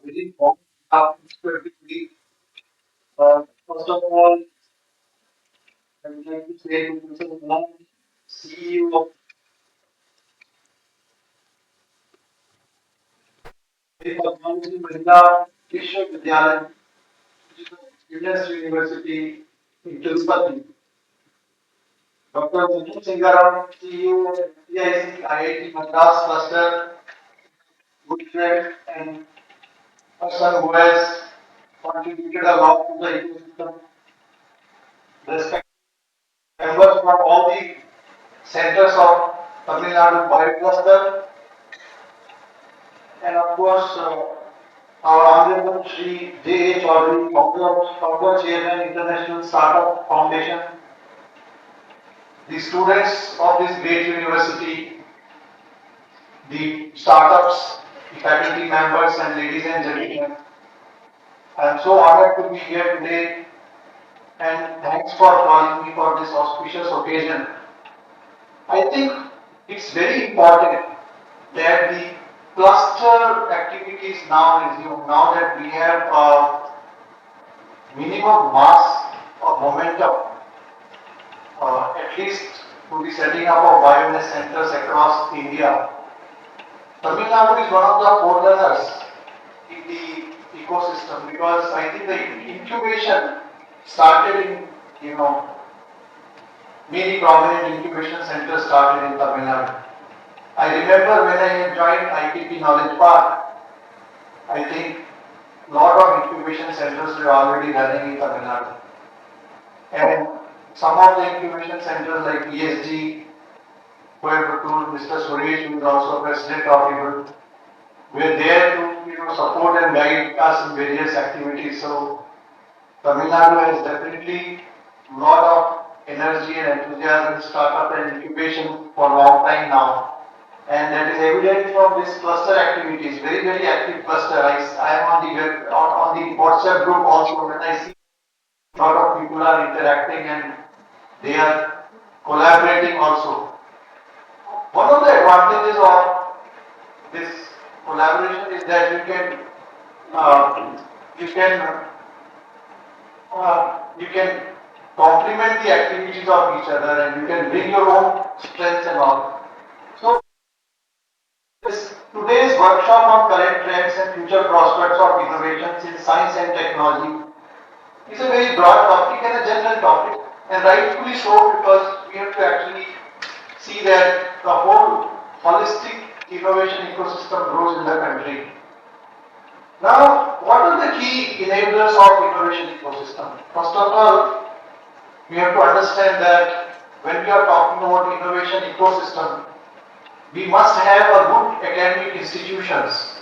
Very important topics to everybody. First of all, I would like to say to Mr. Kumar, CEO of Padmanabhi Mahila Vishwavidyalaya, which is a BIONEST University in Tirupati. Dr. Muthu Singaram, CEO of SPIIC IIT Madras Cluster, good friend and person who has contributed a lot to the ecosystem. Respect members from all the centers of Tamil Nadu Biocluster, and of course our Honorable Shri J. H. Chaudhary, founder Chairman, International Startup Foundation, the students of this great university, the startups, the faculty members, and ladies and gentlemen. I am so honored to be here today, and thanks for calling me for this auspicious occasion. I think it's very important that the cluster activities now resume, now that we have a minimum mass of momentum, at least to the setting up of BIONEST centers across India. Tamil Nadu is one of the forerunners in the ecosystem because I think the incubation started in, many prominent incubation centers started in Tamil Nadu. I remember when I joined IPP Knowledge Park, I think a lot of incubation centers were already running in Tamil Nadu. And some of the incubation centers like ESG, Coimbatore, Mr. Suresh, who is also president of it, were there to support and guide us in various activities. So Tamil Nadu has definitely a lot of energy and enthusiasm in startup and incubation for a long time now. And that is evident from this cluster activities, very active cluster. I am on the WhatsApp group also, when I see a lot of people are interacting and they are collaborating also. One of the advantages of this collaboration is that you can complement the activities of each other and you can bring your own strengths and all. So today's workshop on current trends and future prospects of innovations in science and technology is a very broad topic and a general topic, and rightfully so, because we have to actually see that the whole holistic innovation ecosystem grows in the country. Now, what are the key enablers of innovation ecosystem? First of all, we have to understand that when we are talking about innovation ecosystem, we must have a good academic institutions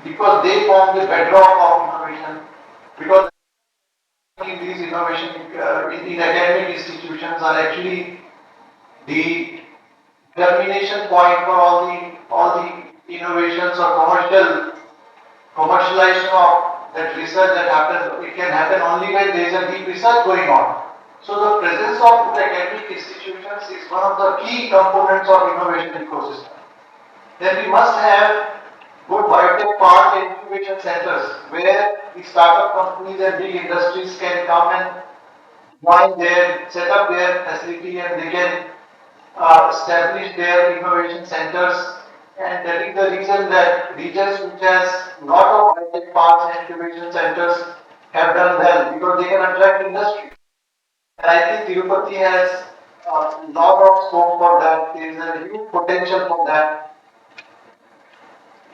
because they form the bedrock of innovation. Because in these innovation in academic institutions are actually the termination point for all the innovations or commercialization of that research that happens. It can happen only when there is a deep research going on. So the presence of academic institutions is one of the key components of innovation ecosystem. Then we must have good biotech park and incubation centers where the startup companies and big industries can come and set up their facility and they can establish their innovation centers. And that is the reason that regions which has lot of biotech parks and incubation centers have done well because they can attract industry. And I think Tirupati has a lot of scope for that. There is a huge potential for that.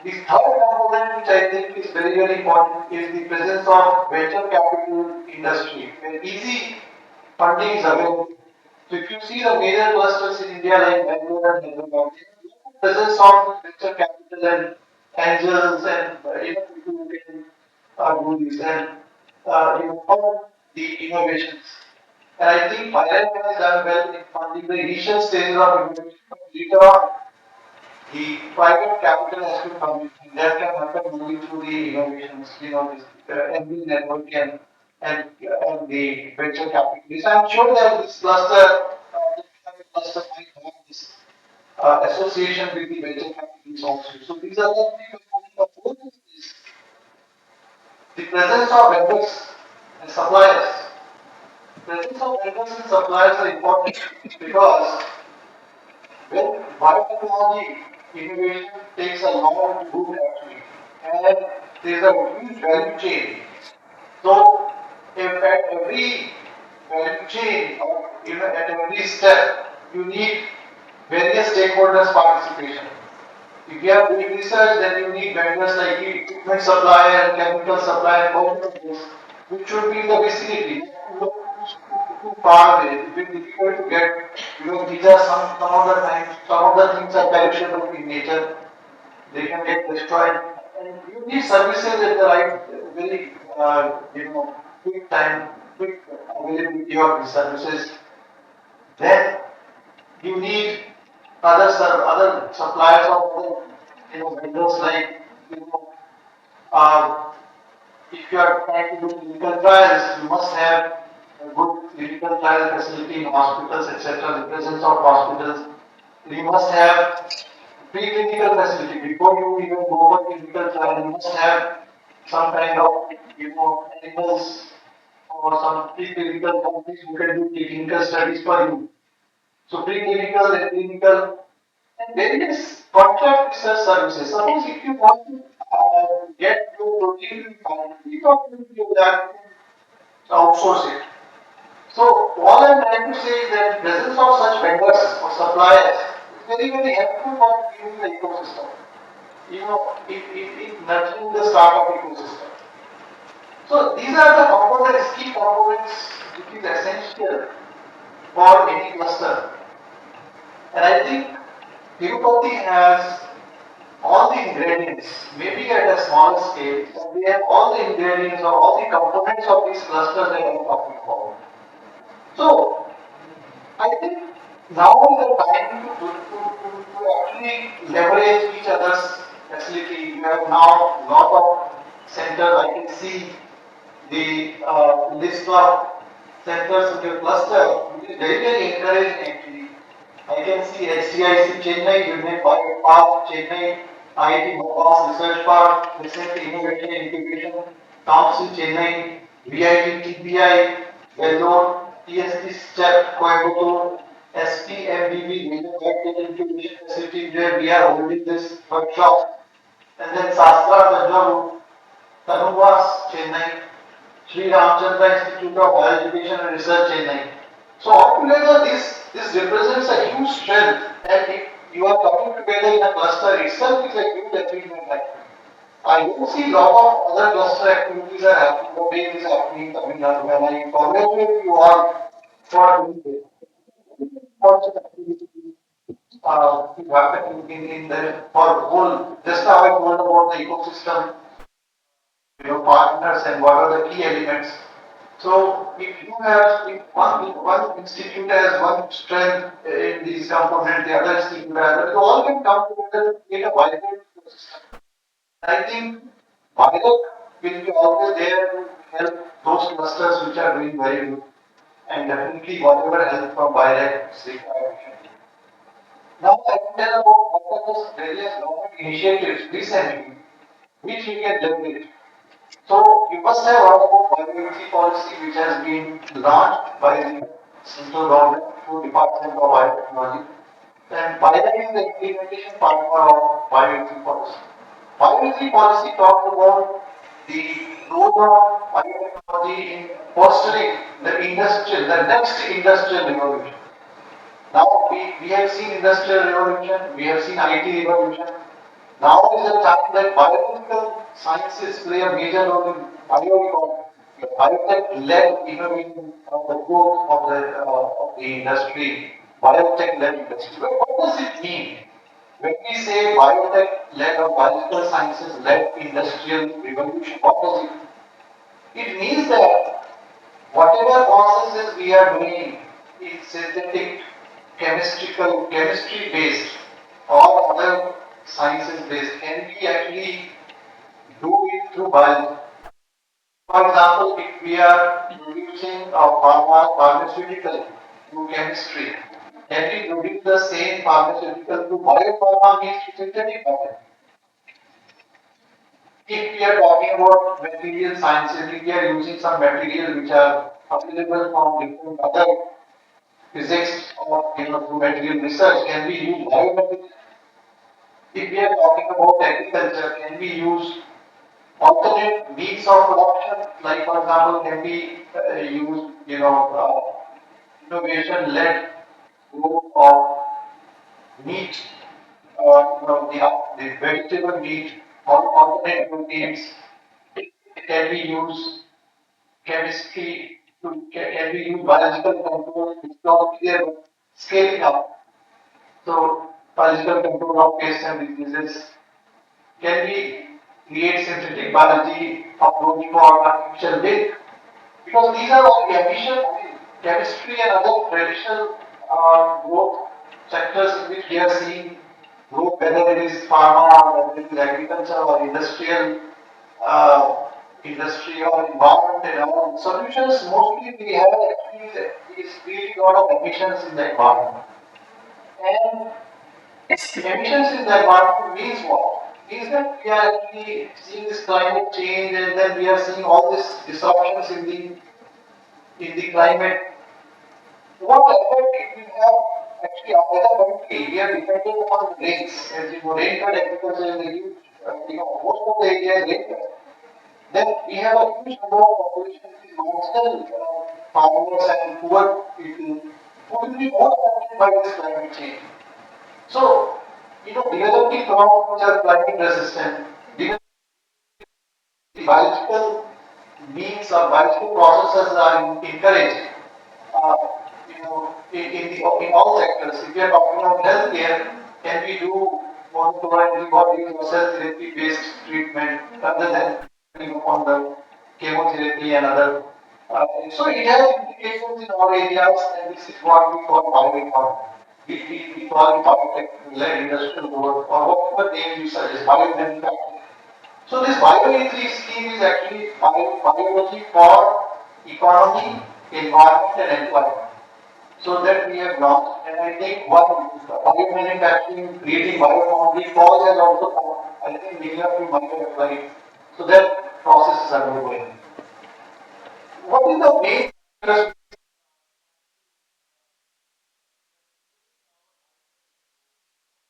The third component which I think is very important is the presence of venture capital industry where easy funding is available. So if you see the major clusters in India like Bangalore and Hyderabad, presence of venture capital and angels and people who can do this and fund the innovations. And I think BIRAC has done well in funding the initial stages of innovation, but later on the private capital has to come in, and that can happen only through the innovations, this MB network and the venture capitalists. I'm sure that this cluster might have this association with the venture capitalists also. So these are the three components of both of these. The presence of vendors and suppliers. Presence of vendors and suppliers are important because when biotechnology innovation takes a long route actually, and there is a huge value chain. So, if at every value chain or at every step, you need various stakeholders' participation. If you are doing research, then you need vendors like equipment supplier, chemical supplier, both of those, which should be in the vicinity. Look too far away. It will be difficult to get. These are some of the times, some of the things are perishable in nature. They can get destroyed. And you need services at the right, very, quick time, quick availability of these services. Then you need other suppliers of other vendors like uh, if you are trying to do clinical trials, you must have a good clinical trial facility in hospitals, etc. The presence of hospitals. You must have preclinical facility before you even go for clinical trial. You must have some kind of animals or some preclinical companies who can do clinical studies for you. So preclinical and clinical and various contract research services. Suppose if you want to get your protein found, we don't do that, outsource it. So all I'm trying to say is that presence of such vendors or suppliers is very helpful for giving the ecosystem. In nurturing the startup ecosystem. So these are the components, key components which is essential for any cluster. And I think Tirupati has all the ingredients, maybe at a smaller scale, but we have all the ingredients or all the components of these clusters that I'm talking about. So, I think Now is the time to actually leverage each other's facility. You have now lot of centers. I can see the list of centers in your cluster, which is very, very encouraging actually. I can see SCIC Chennai, Union Bio Park, Chennai, IIT Madras Research Park, Research Innovation Incubation Council Chennai, VIT TBI, Vellore, TST Step Coimbatore, SPMVV Major Bacterial Incubation Facility where we are holding this workshop, and then Sastra Tanjore, Tanuvas Chennai, Sri Ramchandra Institute of Higher Education and Research Chennai. So altogether this represents a huge strength, and if you are coming together in a cluster itself is a huge achievement actually. I don't see lot of other cluster activities are happening, the way it is happening in Tamil Nadu, and I congratulate you all for doing this. Also activity to happen in the for whole, just now I told about the ecosystem, partners and what are the key elements. So if you have, if one institute has one strength in these components, the other institute has another, so all can come together to create a vibrant ecosystem. I think BIONEST will be always there to help those clusters which are doing very good, and definitely whatever help from BIONEST is required. Now I will tell about what are those various government initiatives recently which we can leverage. So you must have heard about biodiversity policy which has been launched by the central government through Department of Biotechnology. And BIONEST is the implementation partner of biodiversity policy. Biodiversity policy talks about the role of biotechnology in fostering the next industrial revolution. Now we have seen industrial revolution, we have seen IT revolution. Now is the time that biological sciences play a major role in bioeconomy. Biotech-led innovation of the growth of the industry, biotech-led industry. But what does it mean? When we say biotech-led or biological sciences-led industrial revolution, what does it mean? It means that whatever processes we are doing in synthetic, chemistry based or other sciences based, can we actually do it through biology? For example, if we are producing a pharmaceutical through chemistry, can we produce the same pharmaceutical through biopharma means synthetic biology? If we are talking about material sciences, if we are using some material which are available from different other physics or through material research, can we use biomaterials? If we are talking about agriculture, can we use alternate means of production? Like for example, can we use innovation-led growth of meat, the vegetable meat or alternate proteins? Can we use chemistry can we use biological control? It's not clear, but scaling up. So, biological control of pests and diseases. Can we create synthetic biology approach for artificial milk? Because these are all chemistry and other traditional growth sectors in which we are seeing growth, whether it is pharma, whether it is agriculture or uh, industry or environment and all solutions. Mostly we have actually is creating a lot of emissions in the environment. And emissions in the environment means what? Means that we are actually seeing this climate change, and then we are seeing all these disruptions in the climate. What effect it will have actually as a country? We are dependent upon rains. As you know, rainfall agriculture is a huge, most of the area is rainfall. Then we have a huge number of population which is marginal farmers and poor people who will be more affected by this climate change. So, developing crops which are climate resistant, biological means or biological processes are encouraged. Uh, in all sectors. If we are talking about healthcare, can we do monoclonal antibodies or cell therapy based treatment rather than on the chemotherapy and other? So it has implications in all areas, and this is what we call bioeconomy. we call it biotech-led industrial growth or whatever name you suggest, biomanufacturing. So this bio-E3 scheme is actually biology for economy, environment and employment. So that we have launched, and I think one biomanufacturing, creating biofoundry cause has also come. I think many of you might have applied. So that process is undergoing. What is the main interest?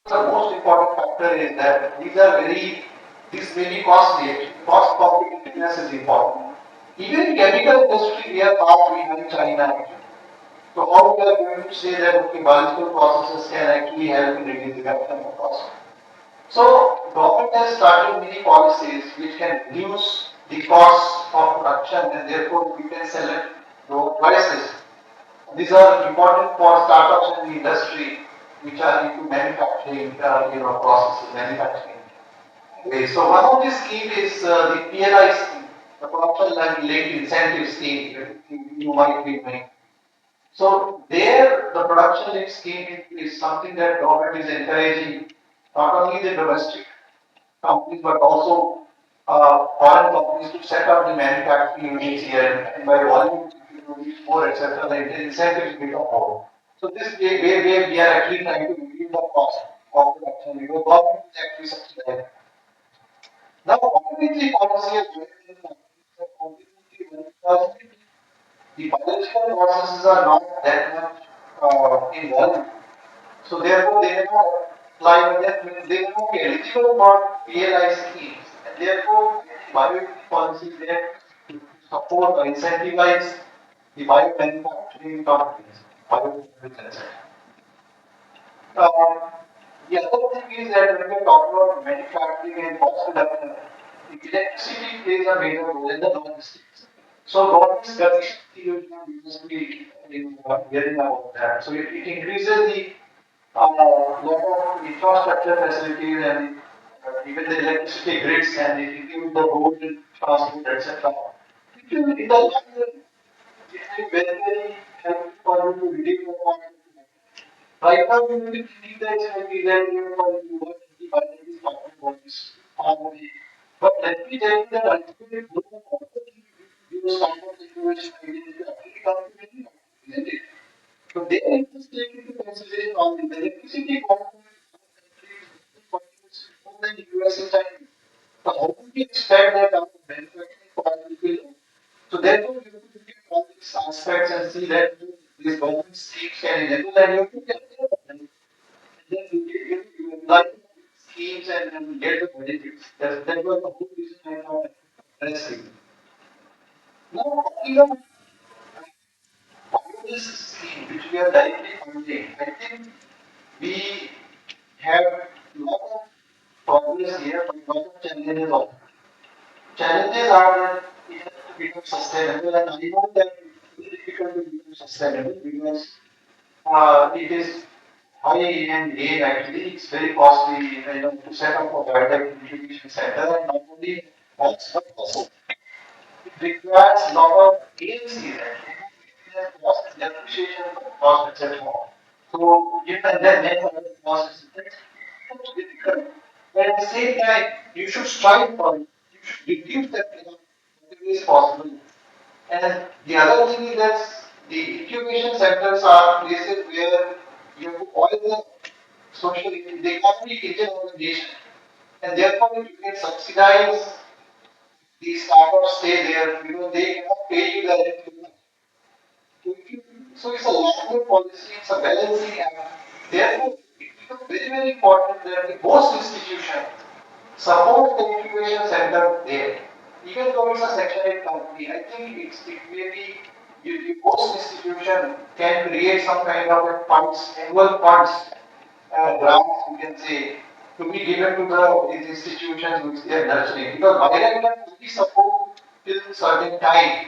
The most important factor is that these may be costly. Cost competitiveness is important. Even in chemical industry, we are far behind China. So how we are going to say that okay, biological processes can actually help in reducing the cost? So government has started many policies which can reduce the cost of production and therefore we can select low prices. These are important for startups in the industry which are into manufacturing, processes, manufacturing. Okay, so one of the scheme is the PLI scheme, the production linked incentive scheme. You might be knowing. So there, the production linked scheme is something that government is encouraging not only the domestic companies but also foreign companies to set up the manufacturing units here and by volume if you produce more etc. The incentives become more. So this way we are actually trying to reduce the cost of production because government is actually subsidizing. Now, complementary policy is very important. Because the biological processes are not that much involved. So therefore, they may not apply, they may not be eligible for PLI schemes. And therefore, bioequity policies there to support or incentivize the biomanufacturing companies, biochemicals. Uh, the other thing is that when we talk about manufacturing and cost reduction, electricity plays a major role in the logistics. So government's electricity used to be hearing about that. So it increases the lot of infrastructure facilities and even the electricity grids and it includes the road and transport, etc. It will in the long run, it will be very helpful for you to reduce the cost. Right now, we will be thinking that it's going to be there for you what the budget is talking about this harmony. But let me tell you that ultimately, those kind of situation actually come to many, isn't it? So they need to take into consideration all the electricity component more than US and China. So how do we expect that our manufacturing part will be low? So therefore, we have to look at all these aspects and see that these government schemes can enable and you have to get them. And then you apply schemes and get the benefits. That was the whole reason I thought addressing. Now, talking about this scheme which we are directly funding, I think we have a lot of progress here, but a lot of challenges also. Challenges are that it has to become sustainable, and I know that it is difficult to become sustainable because it is high and gain actually. It's very costly, to set up a biotech incubation center, and not only cost, but also it requires a lot of agencies and cost and depreciation, cost, etc. So, and then other costs, that's difficult. But at the same time, you should strive for it. You should reduce that whatever is possible. And the other thing is that the incubation centers are places where you have all the social, they can't be Indian organization. And therefore, you can subsidize the startups stay there because they cannot pay you the rent. So it's a long-term policy, it's a balancing act. Therefore, it becomes very, very important that the host institution support the incubation center there. Even though it's a Section 8 company, I think it may be the host institution can create some kind of a funds, annual funds, grants, you can say, to be given to these institutions which they are nurturing. Because BIRAC can only support till certain time.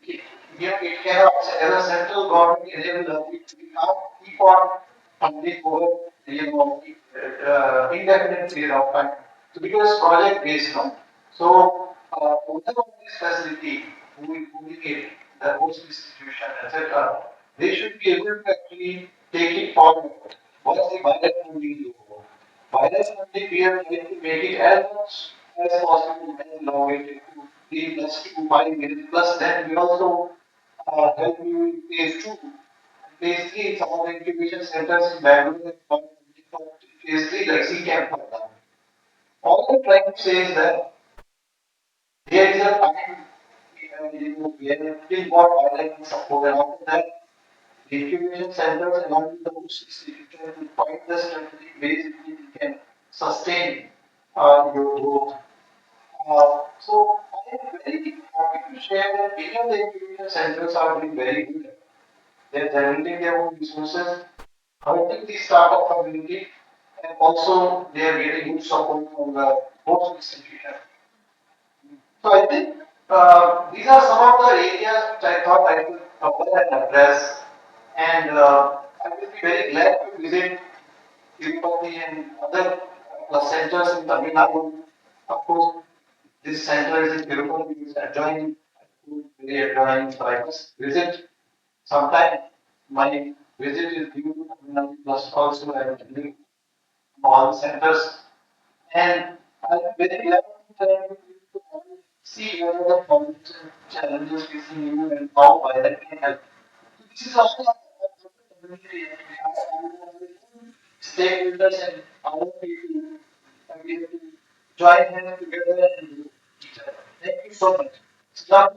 It, it cannot, as a central government enable, it cannot keep on funding over, indefinite period of time. So because project based, no? So, owner of this facility, who is moving it, the host institution, etc., they should be able to actually take it forward. What's the BIRAC funding do? BIRAC funding, we are trying to make it as much as possible, as long as it to 3 + 2 = 5 years, plus then we also help you in phase 2. Phase 3, some of the incubation centers in Bangalore, phase 3, like C camp for that. All I'm trying to say is that there is a time, we have still got BIRAC support, and after that, the incubation centers along with the host institution will find the strategic ways in which we can sustain your growth. So I am very happy to share that many of the incubation centers are doing very good. They're generating their own resources, helping the startup community, and also they are getting good support from the host institution. So I think these are some of the areas which I thought I could cover and address, and I will be very glad to visit Tirupati and other centers in Tamil Nadu. Of course, this center is in Tirupati, which is adjoining, very adjoining, so I must visit sometime. My visit is due to Tamil Nadu, plus also I am attending all centers, and I'll be very glad to see what are the problems and challenges facing you and how BIRAC can help. This is also a community, and we have stakeholders and other people, and we have to join hands together and do each other. Thank you so much. Stop.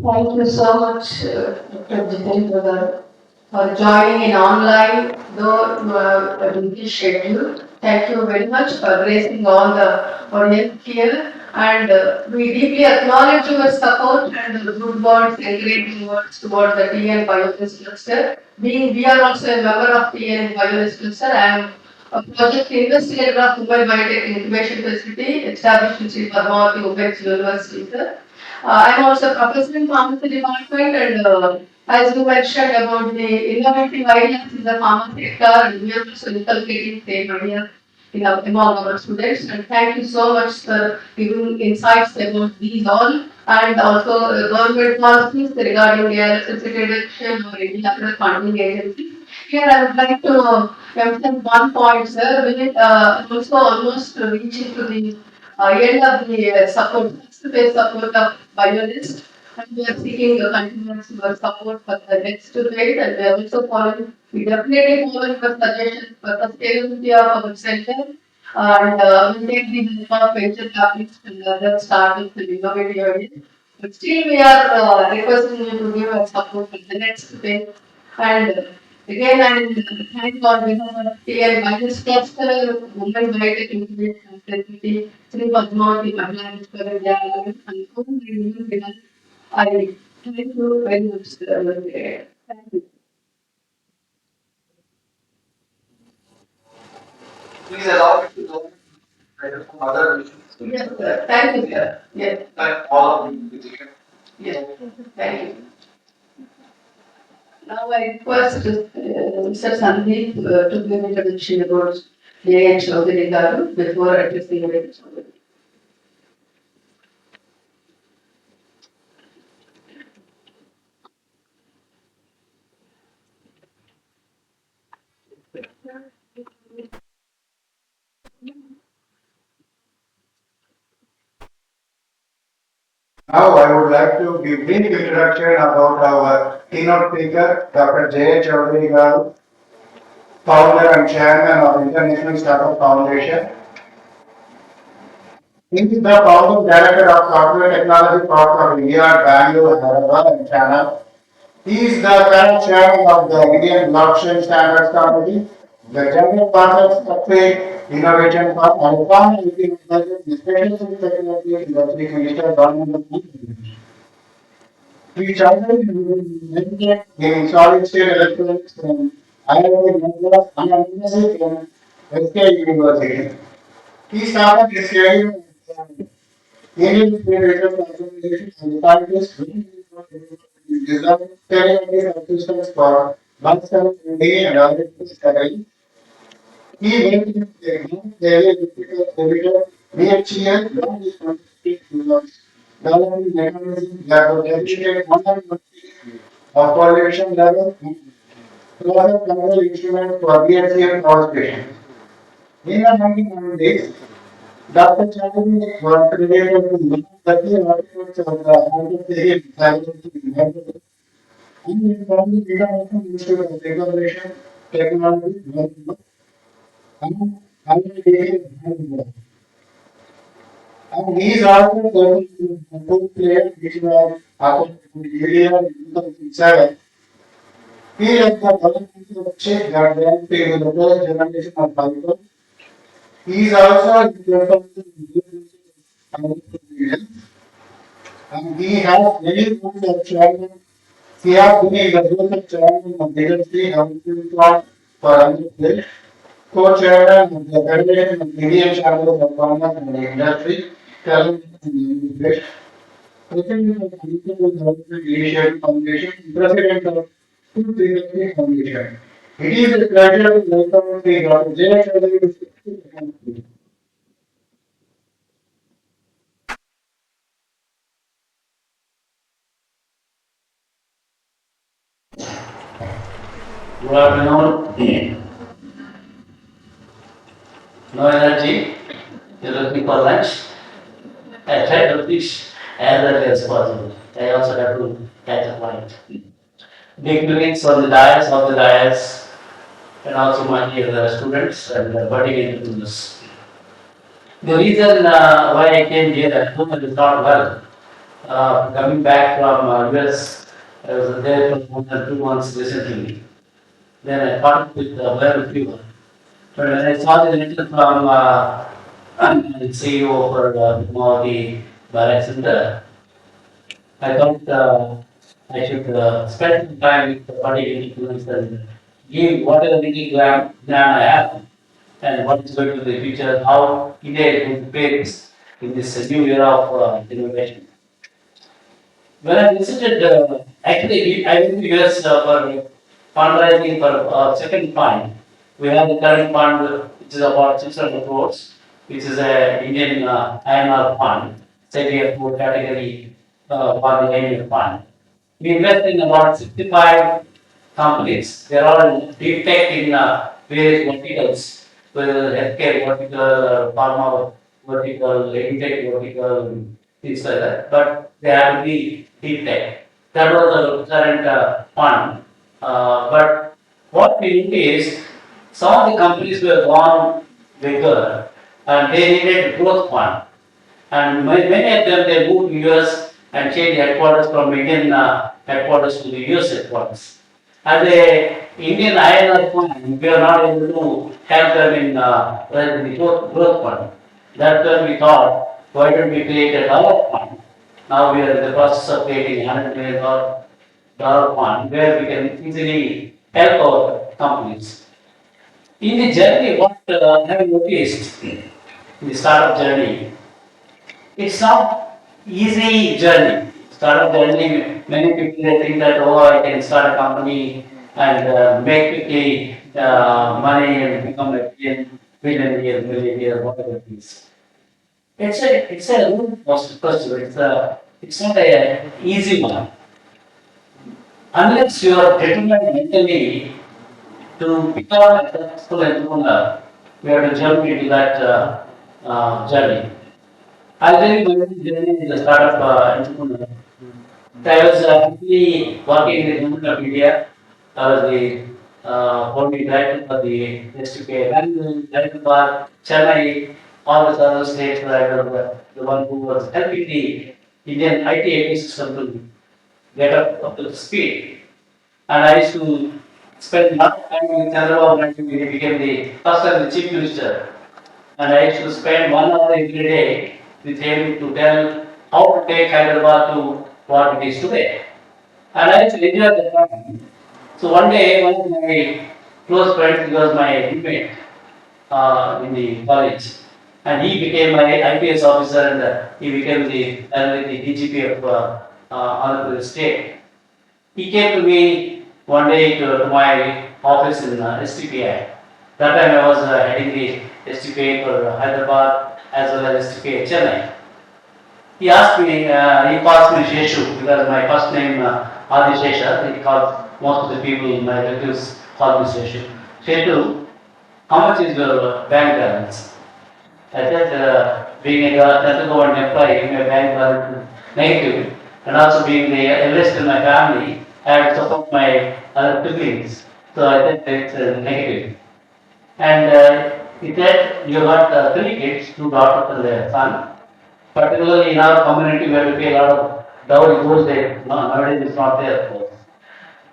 Thank you so much, Dr. Jitendra, for joining in online, though you have a busy schedule. Thank you very much for raising all the audience here. And we deeply acknowledge your support and the good words, encouraging words towards the TN BIONEST cluster. We are also a member of TN BIONEST cluster. I am a project investigator of Mumbai Biotech Incubation Facility established in Sri Padmavati Women's University, sir. I'm also a professor in pharmacy department, and as you mentioned about the innovative ideas in the pharmacy sector, we are also inculcating same ideas among our students. And thank you so much for giving insights about these all, and also government policies regarding the electricity reduction or any other funding agencies. Here I would like to emphasize one point, sir. We also almost reaching to the end of the support, next phase support of BIONEST, and we are seeking the continuous support for the next phase, and we are also following, we definitely follow your suggestions for sustainability of our center, and we take the help of venture capitalists and other startups and innovative ideas. But still we are requesting you to give us support for the next phase, and again, I thank on behalf of TN Minus Cluster, Mumbai Biotech Incubation Facility, Sri Padmavati Mahila Vidyalaya, and so many. I thank you very much, sir. Thank you. Please allow me to go to some other issues. Yes, sir. Thank you, sir. Yes. Thank all of you. Yes. Thank you. Now I request Mr. Sandeep to give introduction about J.N. Chaudhary Garu before addressing the Chaudhary. Now I would like to give brief introduction about our keynote speaker, Dr. J. Chaudhary Garu, founder and chairman of International Startup Foundation. He is the founding director of Software Technology Park of India, Bangalore, Hyderabad, and Chennai. He is the current chairman of the Indian Blockchain Standards Committee, the General Partner of Trade Innovation Fund, and a former meeting the Special Secretary to the Chief Minister, Government of India. We chartered in solid state electronics from IIT Madras and University from SK University. He started his career in Indian State Research Organization and scientist design sterilization systems for Bunsen and other studies. He went into the area electrical division, BHEL, developing mechanisms that would eliminate one of pollution level, process control instruments for BHCL power stations. In the 1990s, Dr. Chandni was created to 30 articles of the Anthropology Science and informed the International Institute of Regulation, Technology, and IITA. And these are the two players which were happened in the area in 2007. He led the development of chip that went to the first generation of Python. He is also and he has many roles of chairman. He has been the role of chairman of legacy for Andhra Pradesh, co-chairman of the Federation of Indian Chambers of Commerce and Industry, Telangana and Andhra Pradesh, president of the Municipal Development Initiative Foundation, president of Food Industry Foundation. It is a pleasure to welcome Dr. J. Chaudhary to the country. Good afternoon. No energy. You're looking for lunch. I try to reach as early as possible. I also have to catch a flight. Dignitaries on the dais, and also my dear students and budding entrepreneurs. The reason why I came here at home is not well. Coming back from US, I was there for more than 2 months recently. Then I caught with viral fever. But when I saw the letter from CEO for the BIRAC Center, I thought I should spend some time with the body influence and give whatever little glam I have and what is going to be the future, how India is going to face in this new era of innovation. When I visited, actually, I went to US for fundraising for second fund. We have the current fund, which is about 600 crores, which is a Indian INR fund, say four category for the Indian fund. We invest in about 65 companies. They are all deep tech in various verticals, whether healthcare vertical, pharma vertical, edtech vertical, things like that. But they have to be deep tech. That was the current fund. But what we need is some of the companies were gone bigger and they needed growth fund. And many of them they moved to US and changed headquarters from Indian headquarters to the US headquarters. As a Indian INR fund, we are not able to help them in the growth fund. That's when we thought, why don't we create a dollar fund? Now we are in the process of creating $100 million fund where we can easily help our companies. In the journey, what I have noticed in the startup journey, it's not easy journey. Startup journey, many people they think that I can start a company and make quickly money and become a millionaire, whatever it is. It's a road pursuit. It's not a easy one. Unless you are determined mentally to become a successful entrepreneur, we have to jump into that journey. I'll tell you my journey in the startup entrepreneur. I was actually working in the government of India. I was the founding director for the STK, and director for Chennai, all the other states where I was the one who was helping the Indian IT ecosystem to get up to speed. And I used to spend a lot of time with Chandrababu Naidu. He became the first time the chief minister. And I used to spend 1 hour every day with him to tell how to take Hyderabad to what it is today. And I used to enjoy the time. So one day, one of my close friends, he was my roommate in the college. And he became my IPS officer and he became the DGP of Andhra Pradesh state. He came to me one day to my office in STPI. That time I was heading the STPI for Hyderabad as well as STPI Chennai. He asked me, he calls me Sheshu because my first name Adi Shesha. He calls most of the people, my relatives call me Sheshu. Sheshu, how much is your bank balance? I said, being a central government employee, my bank balance is negative, and also being the eldest in my family, I have to support my other siblings. So I said it's negative. And he said, you got three kids, two daughters and a son. Particularly in our community where we pay a lot of dowry those days, no, nowadays it's not there, of course.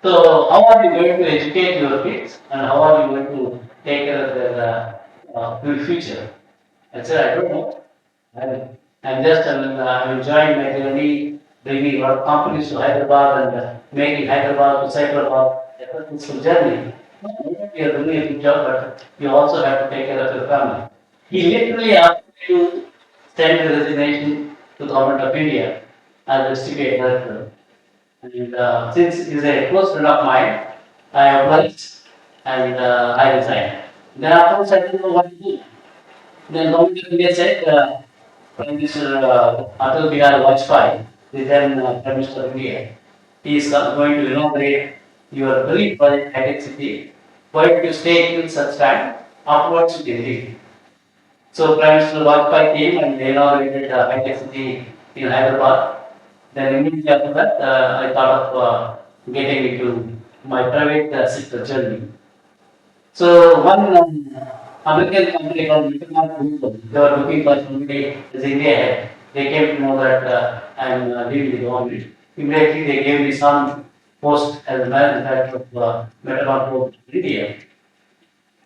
So how are you going to educate your kids and how are you going to take care of their future? I said, I don't know. I'm just I'm enjoying my journey, bringing a lot of companies to Hyderabad and making Hyderabad to Cyberabad a successful journey. You're doing a good job, but you also have to take care of your family. He literally asked me to send the resignation to the government of India as a district director. And since he's a close friend of mine, I applied and I resigned. Then afterwards, I didn't know what to do. Then government of India said, Prime Minister Atal Bihari Vajpayee, the then Prime Minister of India, he is going to inaugurate your very project high-tech city. Why don't you stay till such time? Afterwards, you can leave. So Prime Minister Vajpayee came and inaugurated the high-tech city in Hyderabad. Then immediately after that, I thought of getting into my private sector journey. So one American company called Google, they were looking for somebody as India head. They came to know that I'm leaving the government. Immediately they gave me some post as a managing director of Metacom Group in India.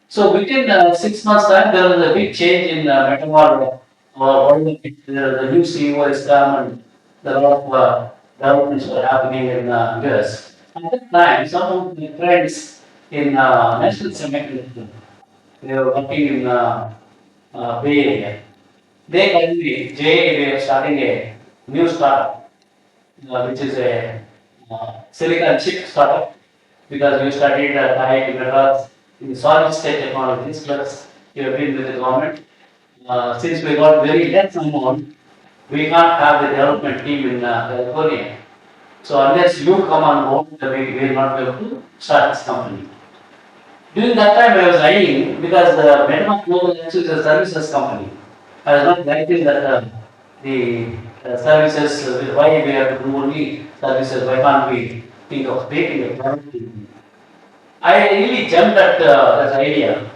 So within 6 months time, there was a big change in Metamor. The new CEO is come and there are a lot of developments were happening in US. At that time, some of my friends in National Semiconductor, they were working in Bay Area. They told me, Jay, we are starting a new startup, which is a silicon chip startup, because you studied at IIT Madras in solid state technologies, plus you have been with the government. Since we got very less amount, we can't have the development team in California. So unless you come on board, we will not be able to start this company. During that time, I was eyeing because the Medmark Global actually is a services company. I was not liking that the services, why we have to do only services, why can't we think of creating a product? I really jumped at that idea.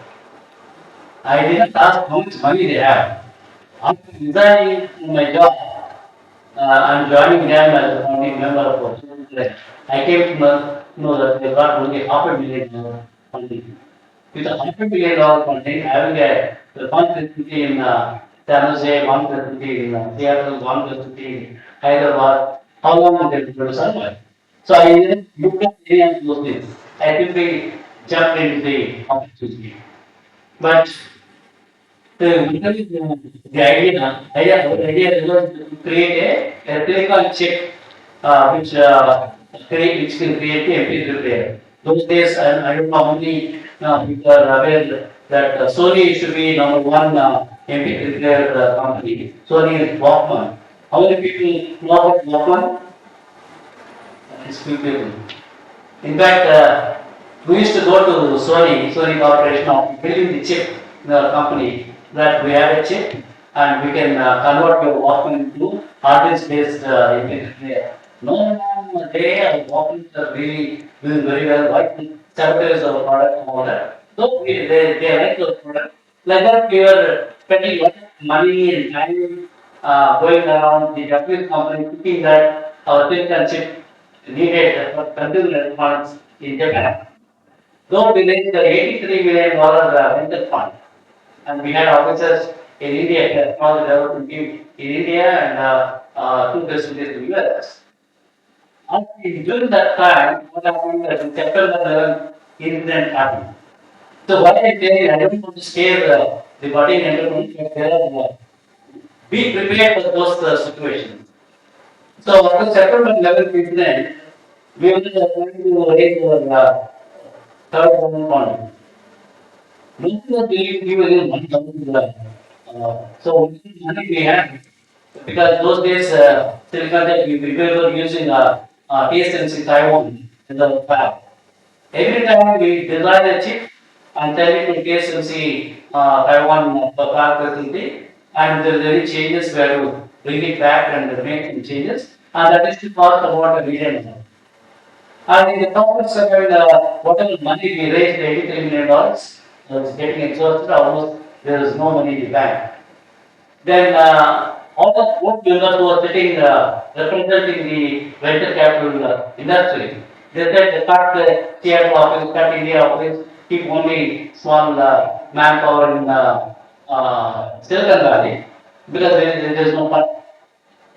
I didn't ask how much money they have. After resigning from my job, I'm joining them as a founding member of the I came to know that they got only $500,000 funding. With a $500,000 funding, having the one facility in San Jose, one facility in Seattle, one facility in Hyderabad, how long they will survive? So I didn't look at any of those things. I simply jumped into the opportunity. But the idea was to create a silicon chip which can create the MP3 player. Those days, I don't know how many people are aware that Sony used to be number one MP3 player company. Sony is Walkman. How many people know about Walkman? It's few people. In fact, we used to go to Sony Corporation of building the chip in our company that we have a chip and we can convert your Walkman to hard disk based MP3 player. No, they are Walkmans are really doing very well. Why sabotage our product and all that? So they like those products. Like that, we were spending a lot of money and time going around the Japanese company thinking that our silicon chip needed for consumer electronics in Japan. Though we raised the $83 million venture fund, and we had officers in India, technology development team in India and two facilities in the US. And during that time, what happened is in September 11 incident happened. So what I say, I don't want to scare the budding entrepreneurs, but there are, be prepared for those situations. So after September 11 incident, we were going to raise our third fund. Most of the people give us $1,000. So money we have, Because those days, silicon that we were using TSMC Taiwan in the fab. Every time we design a chip and send it to TSMC Taiwan fab facility, and if there is any changes, we have to bring it back and make some changes, and that is to cost about $1 billion. And in the complex of whatever money we raised, $83 million, it's getting exhausted, almost there is no money in the bank. Then all the board members who are sitting representing the venture capital industry, they said they cut the Seattle office, cut India office, keep only small manpower in Silicon Valley because there is no fund.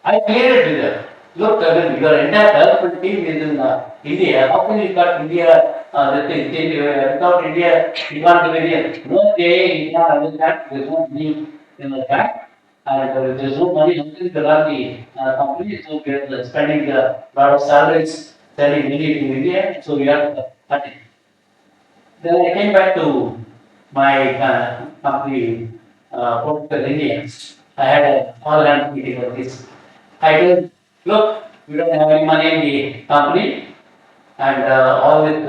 I cleared it with them. Look, I mean, your entire development team is in India. How can you cut India? The thing, without India, you can't do anything. No, they, you can't understand. There's no money in the bank, and there's no money. How can you run the company? So we are spending a lot of salaries, sending money to India. So we are cutting. Then I came back to my company, Prospectus India. I had a all hand meeting for this. I told, look, we don't have any money in the company, and all this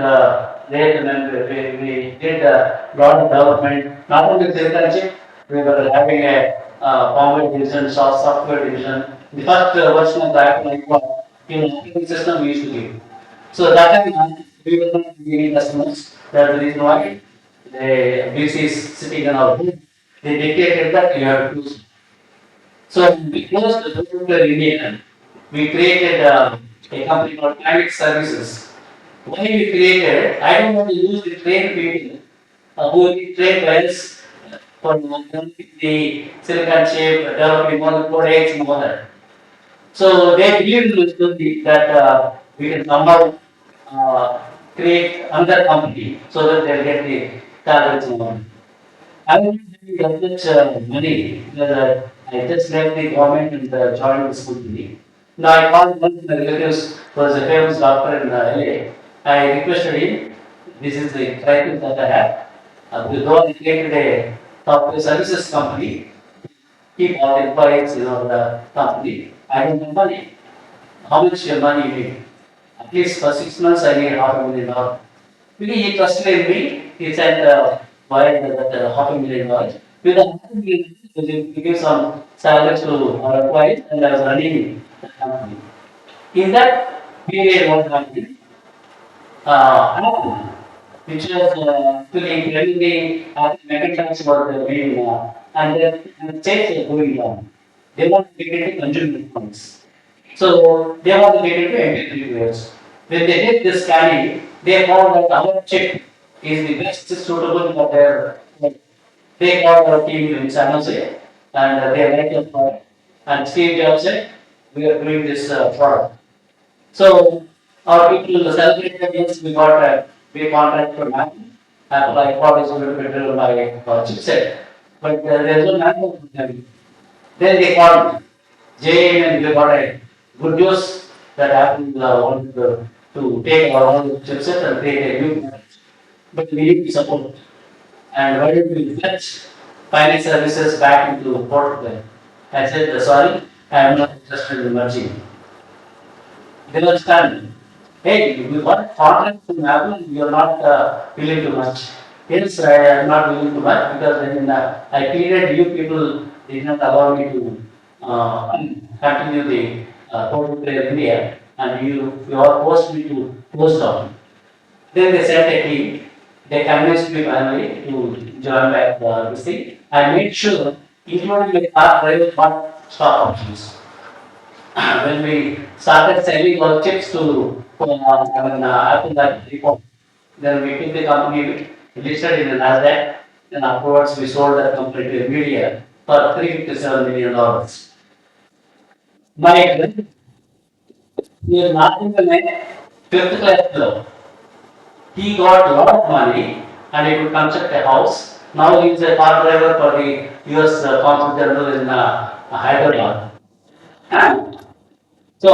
rate, and then we did a lot of development, not only sales chip, we were having a firmware division, software division. The first version of the app, like what, operating system we used to give. So that time we were not giving customers. That's the reason why the BC is sitting in our board. They dictated that you have to do. So we closed the door to India. We created a company called Climate Services. Why we created? I don't want to use the trained people who will be trained wells for developing the silicon chip, developing all the products and all that. So they believed in this that we can somehow create another company so that they'll get the targets and all. I will not get much money because I just left the government and joined the school company. Now I called one of my relatives who was a famous doctor in LA. I requested him, this is the crisis that I have. Though I created a software services company, keep all the employees, the company. I don't have money. How much money you need? At least for 6 months I need $500,000. Because he trusted in me, he said, why that $500,000. With the $500,000, he gave some salary to our employees, and I was running the company. In that period, what happened? Apple, which was actually everything, Macintosh was being, and the states were going down. They want to get into consumer electronics. So they want to get into MP3 players. When they did this scanning, they found that our chip is the best suitable for their. They got our team in San Jose, and they liked the product. And Steve Jobs said, "We are doing this product." So our people celebrated this. We got a big contract from Apple. Apple, I thought is going to be driven by chipset, but there is no manual for them. Then they called JM and they got a good news that Apple wanted to take our own chipset and create a new product. But we need to support. And why did we fetch finance services back into Portugal? I said, sorry, I am not interested in merging. They were stunned. Hey, we got contract from Apple, you are not willing to merge. Yes, I am not willing to merge because when I created you people did not allow me to continue the Portugal India, and you are forced me to close down. Then they sent a team. They convinced me finally to join back this thing. I made sure, including my car driver, bought stock options. When we started selling our chips to Apple that report, then we took the company listed in the Nasdaq. Then afterwards we sold that company to Nvidia for $357 million. My friend, he is not even a fifth class fellow. He got a lot of money and he could construct a house. Now he is a car driver for the US Consul General in Hyderabad. So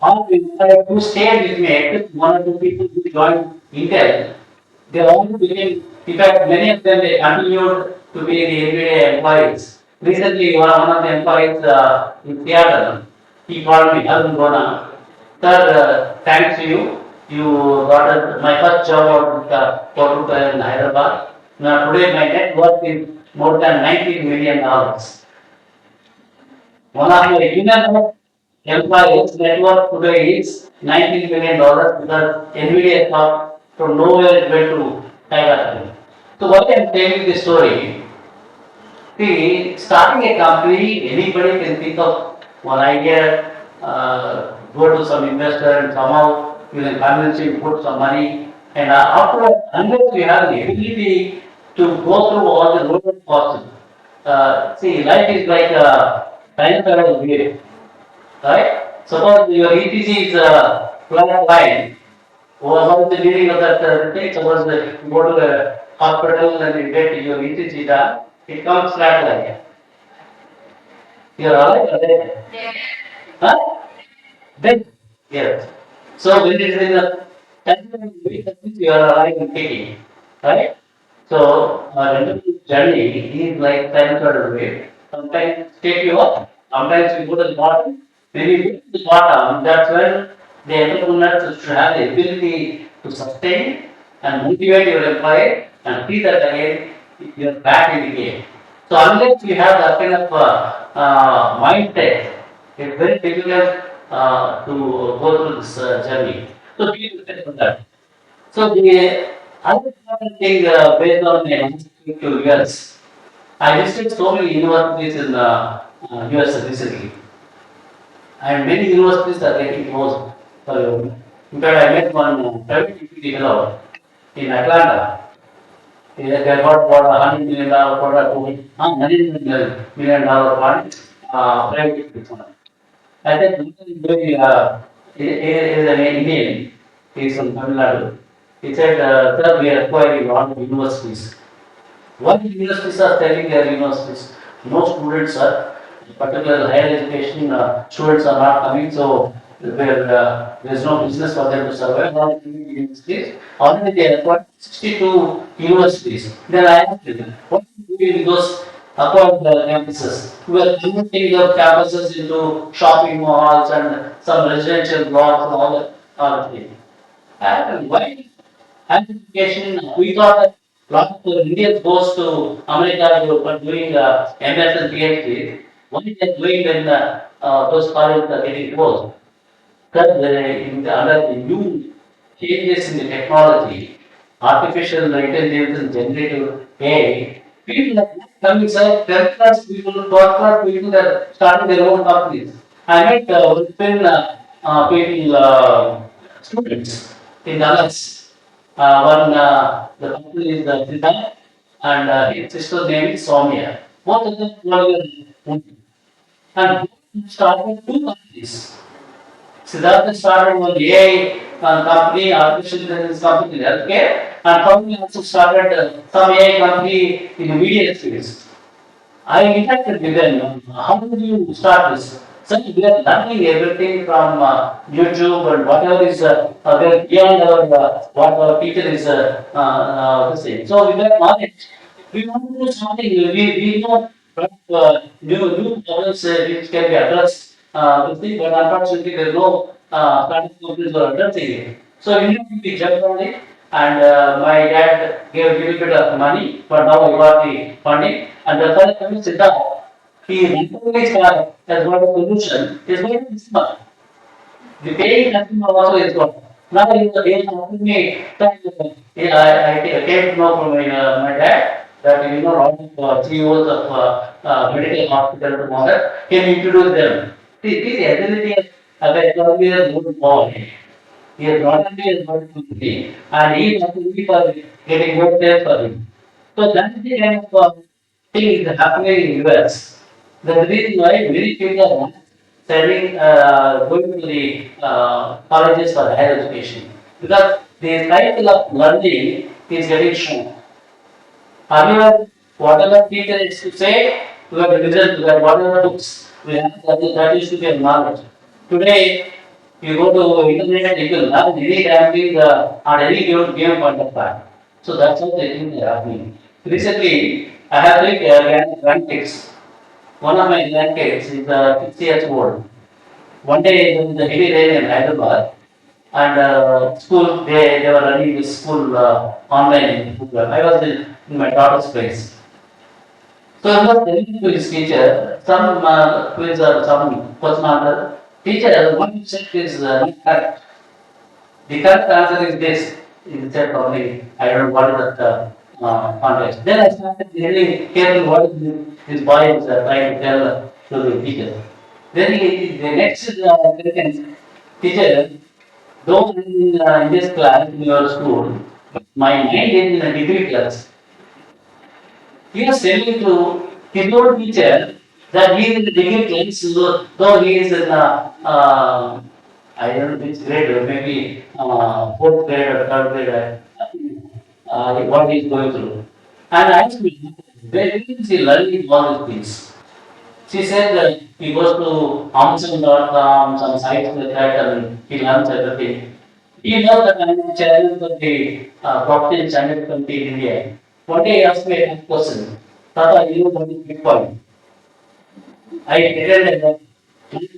all the who stayed with me, except one or two people who joined Intel, they all became, in fact, many of them they continued to be the everyday employees. Recently, one of the employees in Seattle, he called me, Arun Gona. Sir, thanks to you. You got my first job out with Portugal in Hyderabad. Now today my net worth is more than $19 million. One of my junior employees' net worth today is $19 million because NVIDIA thought from nowhere it went to Hyderabad. So why I am telling this story? See, starting a company, anybody can think of one idea, go to some investor and somehow you can convince him to put some money. And after, unless you have the ability to go through all the roller costs, see, life is like a time travel wheel, right? Suppose your ETC is a flat line. What is the meaning of that thing? Suppose that you go to the hospital and you get your ECG done, it comes flat line. You are alive or dead? Huh? Dead. Yes. So when it is in the temporary you are alive and kicking. Right? So rental journey is like sinusoidal wave. Sometimes take you up, sometimes you go to the bottom. When you get to the bottom, that's when the entrepreneurs should have the ability to sustain and motivate your employee and see that again you're back in the game. So unless you have that kind of mindset, it's very difficult to go through this journey. So be prepared for that. So the other important thing based on my visit to US, I visited so many universities in US recently, and many universities are getting closed. In fact, I met one private equity fellow in Atlanta. They got about $100 million product, $100 million fund, private equity fund. I said, is an Indian, he's from Tamil Nadu. He said, sir, we are acquiring a lot of universities. What universities are telling their universities? No students are, particularly higher education, students are not coming, so there is no business for them to survive. Not universities. Already they acquired 62 universities. Then I asked them, what do you do in those acquired campuses? We are converting the campuses into shopping malls and some residential blocks and all the things. And why? Education, we thought that lot of Indians goes to America for doing MS and PhD. What is they doing when those colleges are getting closed? Because under the new changes in the technology, artificial intelligence and generative AI, people are not coming, sir, 10th class people, 12th class people that starting their own companies. I met Philippine people, students in Dallas. One, the company is Siddharth and his sister's name is Soumya. Both of them were and started two companies. Siddhartha started one AI company, artificial intelligence company in healthcare, and Kavni also started some AI company in the media space. I interacted with them. How did you start this? So we are learning everything from YouTube and whatever is there beyond our what our teacher is saying. So with that knowledge, we want to do something. We know new problems which can be addressed. But unfortunately there is no starting companies are addressing it. So immediately we jumped on it, and my dad gave a little bit of money, but now we got the funding. And the first time Siddharth, he recognized as one solution is going to be smart. The paying customer also is gone. Now he is asking me, I came to know from my dad that a lot of CEOs of medical hospital tomorrow can introduce them. See, this ability of a economy is good for him. He has not only has got to be, and he is actually for getting good sales for him. So that is the kind of thing is happening in US. The reason why many people are not studying, going to the colleges for higher education, because the cycle of learning is getting short. Earlier, whatever teacher is to say, we have to listen to that, whatever books we have, that used to be a knowledge. Today, you go to internet, you can learn any damn thing at any given point of time. So that's how the things are happening. Recently, I have three grandkids. one of my grandkids is 6 years old. One day there was a heavy rain in Hyderabad, and school they were running this school online. I was in my daughter's place. So I was telling to his teacher, some quiz or some question answer. Teacher, what you said is not correct. The correct answer is this. He said probably, I don't know what is that context. Then I started really careful what is this boy is trying to tell to the teacher. Then the next sentence, teacher, though in this class in your school, my mind is in a degree class. He was telling to his own teacher that he is in the degree class, though he is in I don't know which grade, maybe fourth grade or third grade, what he is going through. And I asked me, where is he learning all these things? She said that he goes to Amazon.com, some sites like that, and he learns everything. He knows that I am the chairman for the property and standard committee in India. One day he asked me a question, Tata, you know what is Bitcoin? I pretended that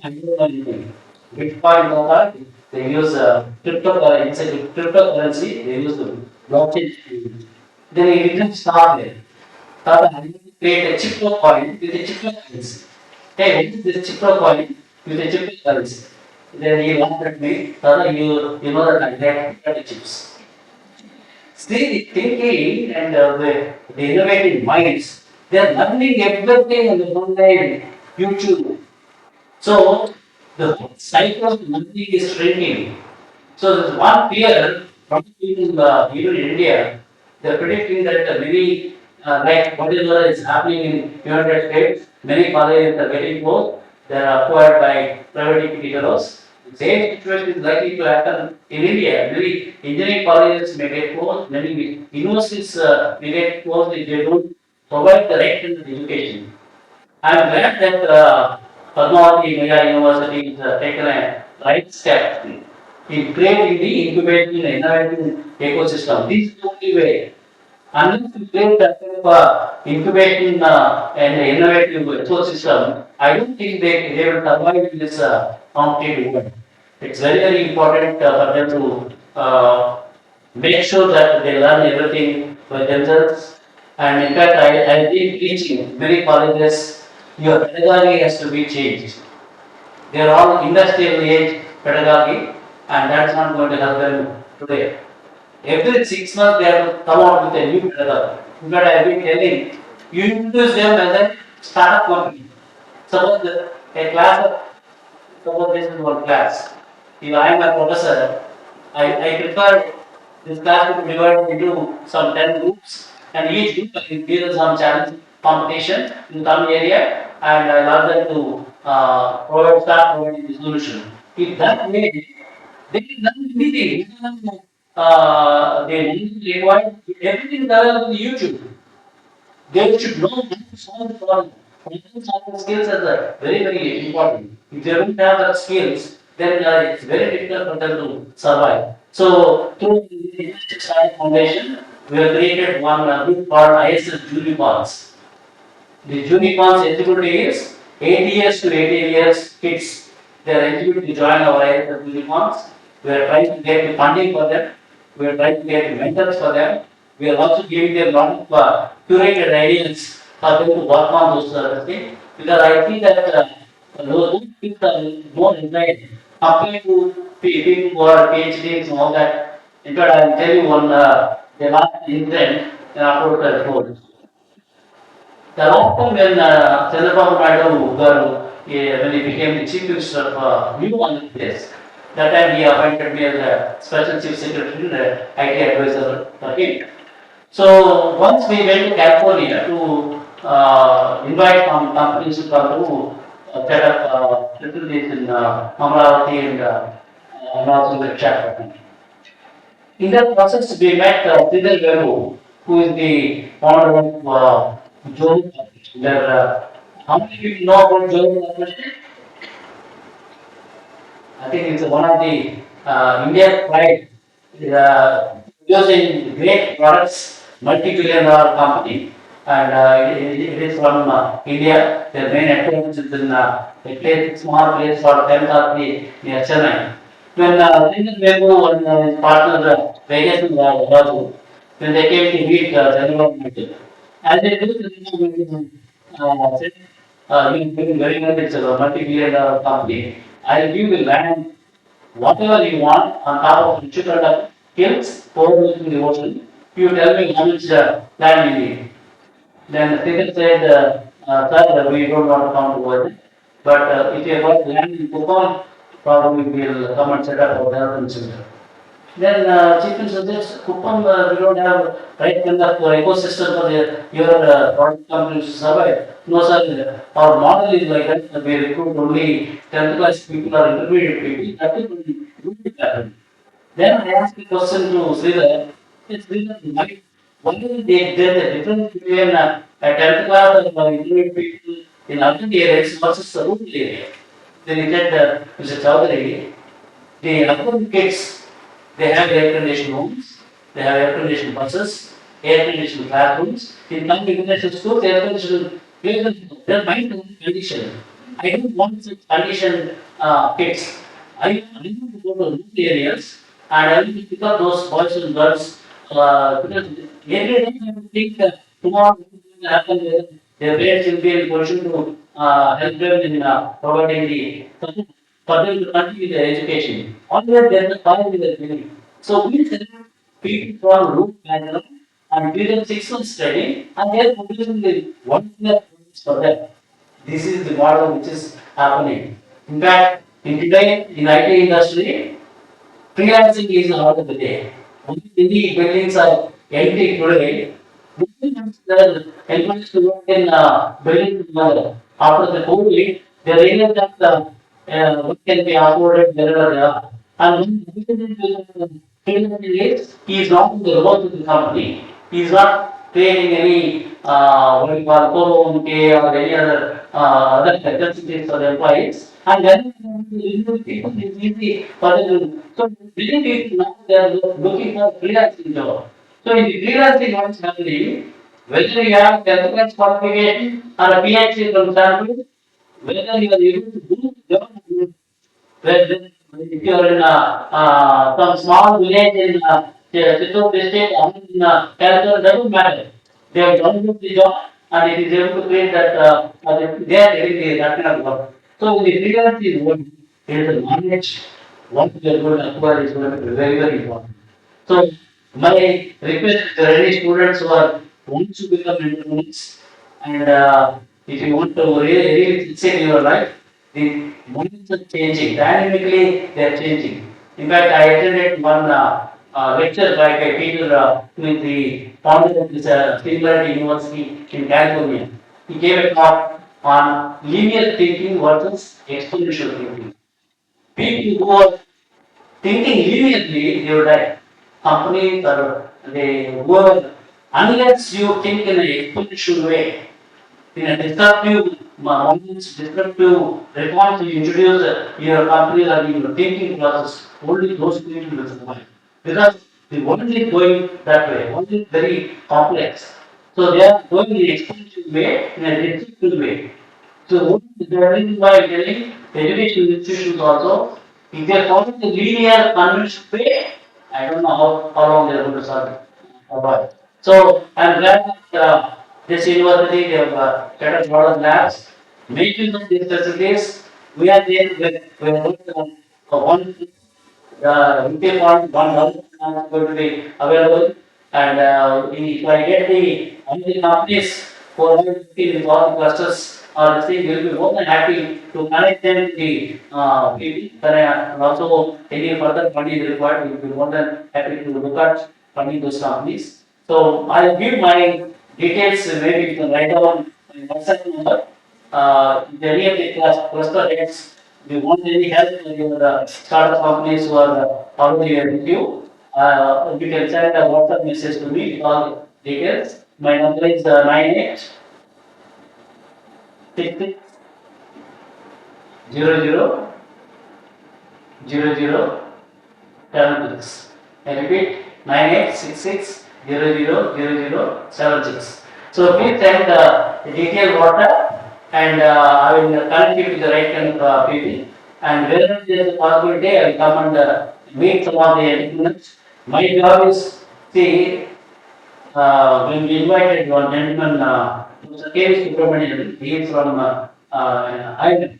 I don't know anything. Bitcoin, Tata, they use cryptocurrency, it's a cryptocurrency, they use the blockchain. Then he didn't stop there. Tata, I need to create a chipper coin with a chipper currency. Hey, what is this chipper coin with a chipper currency? Then he laughed at me, Tata, you know that I get chips. See, thinking and the innovative minds, they are learning everything on the online YouTube. So the whole cycle of learning is shrinking. So there's one fear from people even in India, they're predicting that many like whatever is happening in United States, many colleges are getting closed, they are acquired by private equity fellows. The same situation is likely to happen in India. Many engineering colleges may get closed, many universities may get closed if they don't provide the right kind of education. I am glad that Padmavati Maya University has taken a right step in creating the incubating and innovating ecosystem. This is the only way. Unless we create that kind of incubating and innovative ecosystem, I don't think they will survive in this competitive world. It's very, very important for them to make sure that they learn everything by themselves. And in fact, I've been teaching many colleges, your pedagogy has to be changed. They are all industrial age pedagogy, and that's not going to help them today. Every 6 months, they have to come out with a new pedagogy. In fact, I have been telling, you introduce them as a startup company. Suppose a class of, suppose this is one class. If I am a professor, I prefer this class to be divided into some 10 groups, and each group I give them some challenge competition in some area, and I allow them to start providing the solution. If that way, they can learn anything. They require everything is available on YouTube. They should know how to solve the problem. Problem solving skills are very, very important. If they don't have that skills, then it's very difficult for them to survive. So, through the Elastic Startup Foundation, we have created one group called ISS Unicorns. The unicorns eligibility is 8 years to 18 years kids. They are eligible to join our ISS unicorns. We are trying to get the funding for them. We are trying to get mentors for them. We are also giving them a lot of curated ideas for them to work on those things. Because I see that those people are more inclined compared to people who are PhDs and all that. In fact, I will tell you one the last incident in our report. The last time when Chandrababu Naidu garu, when he became the chief minister of new Andhra Pradesh, that time he appointed me as a special chief secretary and IT advisor for him. So once we went to California to invite some companies to come to set up facilities in Amravati and also the Visakhapatnam. In that process, we met Sridhar Veru, who is the founder of Jodha Corporation. How many people know about Jodha Corporation? I think it's one of the India's pride. Using great products, multi-billion dollar company. and it is from India. Their main headquarters is in a place, small place called Temtati near Chennai. When Sridhar Vemu and his partner Vegas Raju, when they came to meet General Manager, as they do, the said, you doing very well, it's a multi-billion dollar company. I'll give you land, whatever you want, on top of which you can hills overlooking the ocean. You tell me how much land you need. Then Sridhar said, sir, we don't want to come to work. But if you have got land in Kupon, probably we'll come and set up our development center. Then Chief Minister suggests, Kupon, we don't have right kind of ecosystem for your product companies to survive. No sir, our model is like that, we recruit only 10th class people or intermediate people, that will happen. Then I asked the question to Sridhar, why there's a difference between a 10th class or intermediate people in urban areas versus the rural area? Then he said, Mr. Chaudhary, the urban kids, they have air conditioned homes, they have air conditioned buses, air conditioned classrooms. In some international schools, air conditioned places, their mind is conditioned. I don't want such conditioned kids. I want to go to rural areas and I want to pick up those boys and girls because every day I would think tomorrow what will happen, whether their parents will be in position to help them in providing the support for them to continue their education. Always there is a problem with the beginning. So we select people from root background and give them 6 months study and they are producing the one year for them. This is the model which is happening. In fact, in today in IT industry, freelancing is the order of the day. Only many buildings are empty today. The employees to work in building after the COVID, they realized that what can be afforded wherever they are. And when freelancing is, he is not in the role of the company. He is not creating any what you call 401k or any other facilities for the employees. And then people is easy for them. So many people now they are looking for freelancing job. So in the freelancing what is happening, whether you have 10th class qualification or a PhD from Stanford, whether you are able to do the job, where if you are in some small village in Chittoor district or in Calcutta, doesn't matter. They have done the job and it is able to create that they are getting that kind of work. So the freelancing work is the knowledge what we are going to acquire is going to be very, very important. So my request to any students who are want to become entrepreneurs and if you want to really succeed in your life, the moments are changing, dynamically they are changing. In fact, I attended one lecture by a teacher who is the founder of this Singularity University in California. He gave a talk on linear thinking versus exponential thinking. People who are thinking linearly, they will die. Companies or they work unless you think in an exponential way, in a disruptive moments, disruptive reforms you introduce your company or your thinking process, only those people will survive. Because the world is going that way, world is very complex. So they are going in an exponential way, in a disruptive way. So the reason why I'm telling education institutions also, if they follow the linear conventional way, I don't know how long they're going to survive. So I'm glad that this university they have set up a lot of labs, making of these facilities. We are there with one UK fund, $1 is going to be available. And if I get the companies who are working with all the clusters or the thing, will be more than happy to connect them to the people. And also, any further funding required, we will be more than happy to look at funding those companies. So I'll give my details, maybe you can write down my WhatsApp number. If any of the cluster heads, if you want any help with your startup companies who are already with you, you can send a WhatsApp message to me with all details. My number is 98 66 00 00 76. I repeat 9866 00 00 76. So please send detailed water and I will connect you to the right kind of people. And wherever there is a possibility, I will come and meet some of the elements. My job is, see, when we invited one gentleman, Mr. K. Subramanian, he is from Ireland.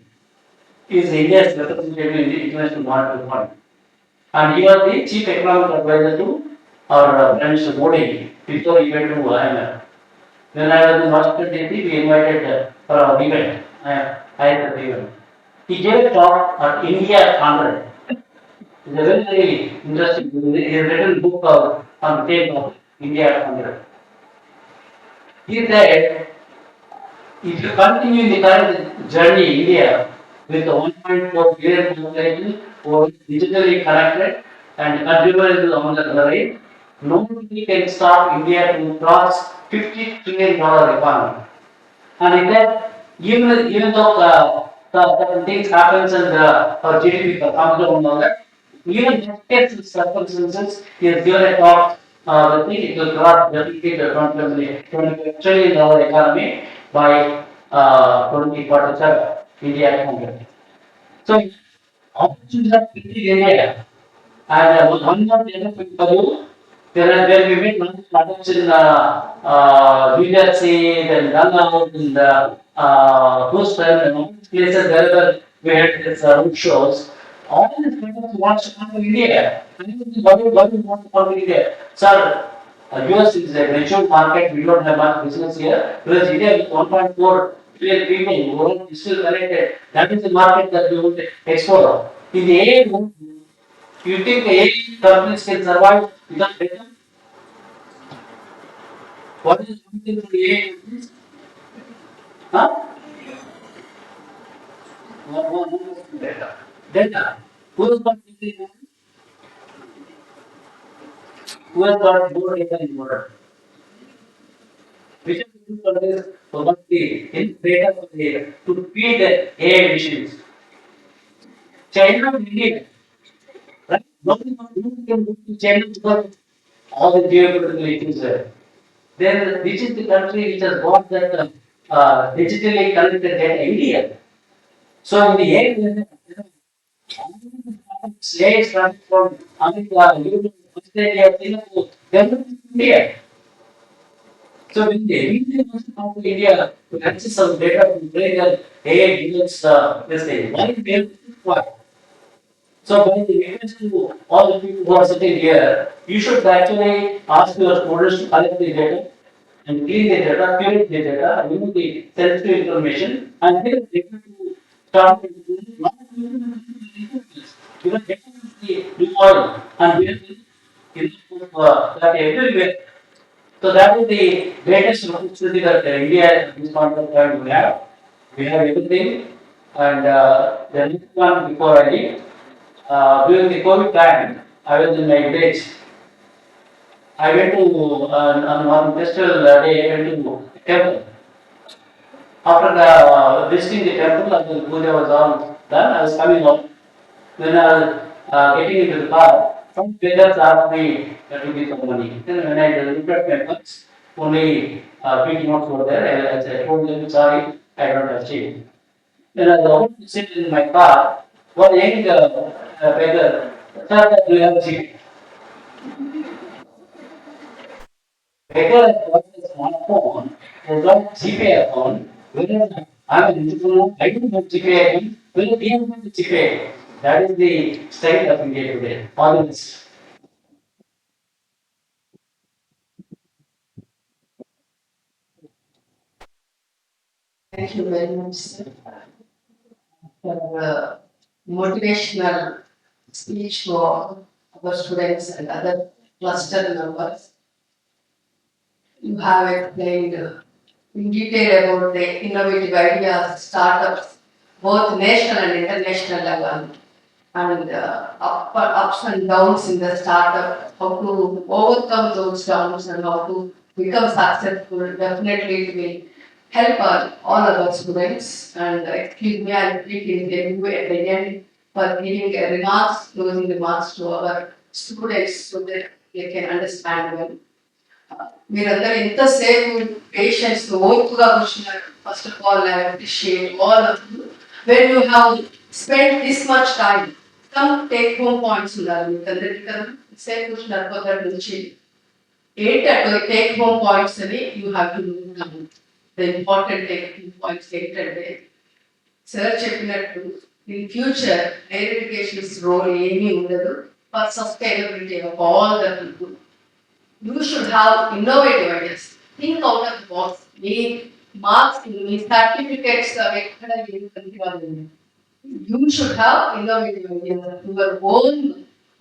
He is India's representative in the International Monetary Fund. And he was the chief economic advisor to our Prime Minister Modi before he went to IMF. When I was in Washington DC, we invited for our event. I had the event. He gave a talk at India 100. It's a very, very interesting. He has written a book on the same topic, India 100. He said, if you continue in the current journey in India with the 1.4 billion population who are digitally connected and consumer is on the rise, nobody can stop India to cross $50 trillion economy. And in that, even though certain things happens and our GDP comes down and all that, even in circumstances, he has given a talk. The thing it will cross the 20 trillion dollar economy by 2047 India 100. So opportunities are pretty India. And one more benefit for you, there will be many products in New Jersey, then Ghana, and Houston, and all these places wherever we had these road shows. All these products want to come to India. Why do you want to come to India? Sir, US is a mature market, we don't have much business here. Whereas India with 1.4 billion people, world is still connected. That is the market that we want to explore. In the AI, you think AI companies can survive without data? What is something for AI companies? Huh? Data. Data. Who has got data? Who has got more data in order? Which of the countries who got the data for the to feed the AI machines? China and India. Right? Nobody can go to China because all the geopolitical issues there. Then which is the country which has got that digitally connected data? India. So in the end, AI is coming from America, Europe, Australia, Singapore, then India. So when the Indian wants to come to India to access some data to bring that AI deals this thing, why they why? So by the request to all the people who are sitting here, you should actually ask your students to collect the data and clean the data, curate the data, remove the sensitive information, and then data to start not because data is the new oil and we have that everywhere. So that is the greatest opportunity that India at this point of time we have. We have everything, and the next one before I leave. During the COVID time, I was in my village. I went to on one festival day. I went to temple. After visiting the temple, the puja was all done. I was coming home. When I was getting into the car, some beggars asked me to give some money. Then when I looked at my purse, only 20 notes were there. I told them, sorry, I don't have change. When I was about to sit in my car, one young beggar, sir, do you have change? Beggar has got a smartphone, has got GPay account, whereas I'm an entrepreneur, I don't have GPay account, whereas he has got the GPay. That is the style of India today. All of this. Thank you very much, sir, for the motivational speech for our students and other cluster members. You have explained in detail about the innovative ideas, startups, both national and international level, and ups and downs in the startup, how to overcome those downs and how to become successful. Definitely it will help all our students. And excuse me, I'll speak in Telugu at the end for giving remarks, closing remarks to our students so that they can understand well. మీరందరూ ఎంతసేపు patience ఓర్పుగా కూర్చున్నారు. First of all I appreciate all of you. When you have spend this much time some take home points ఉండాలి మీకు అందరికీ కదా. సేపు కూర్చున్నారు పొద్దుటి నుంచి. ఏంటంటే టేక్ హోమ్ పాయింట్స్ అని you have to note down. The important take home points ఏంటంటే సార్ చెప్పినట్టు in future higher education role ఏమీ ఉండదు for sustainability of all the people. You should have innovative ideas. Think out of the box. Me marks me certificates అవి ఎక్కడ ఏమి పనికిరాదు. You should have innovative ideas. Your own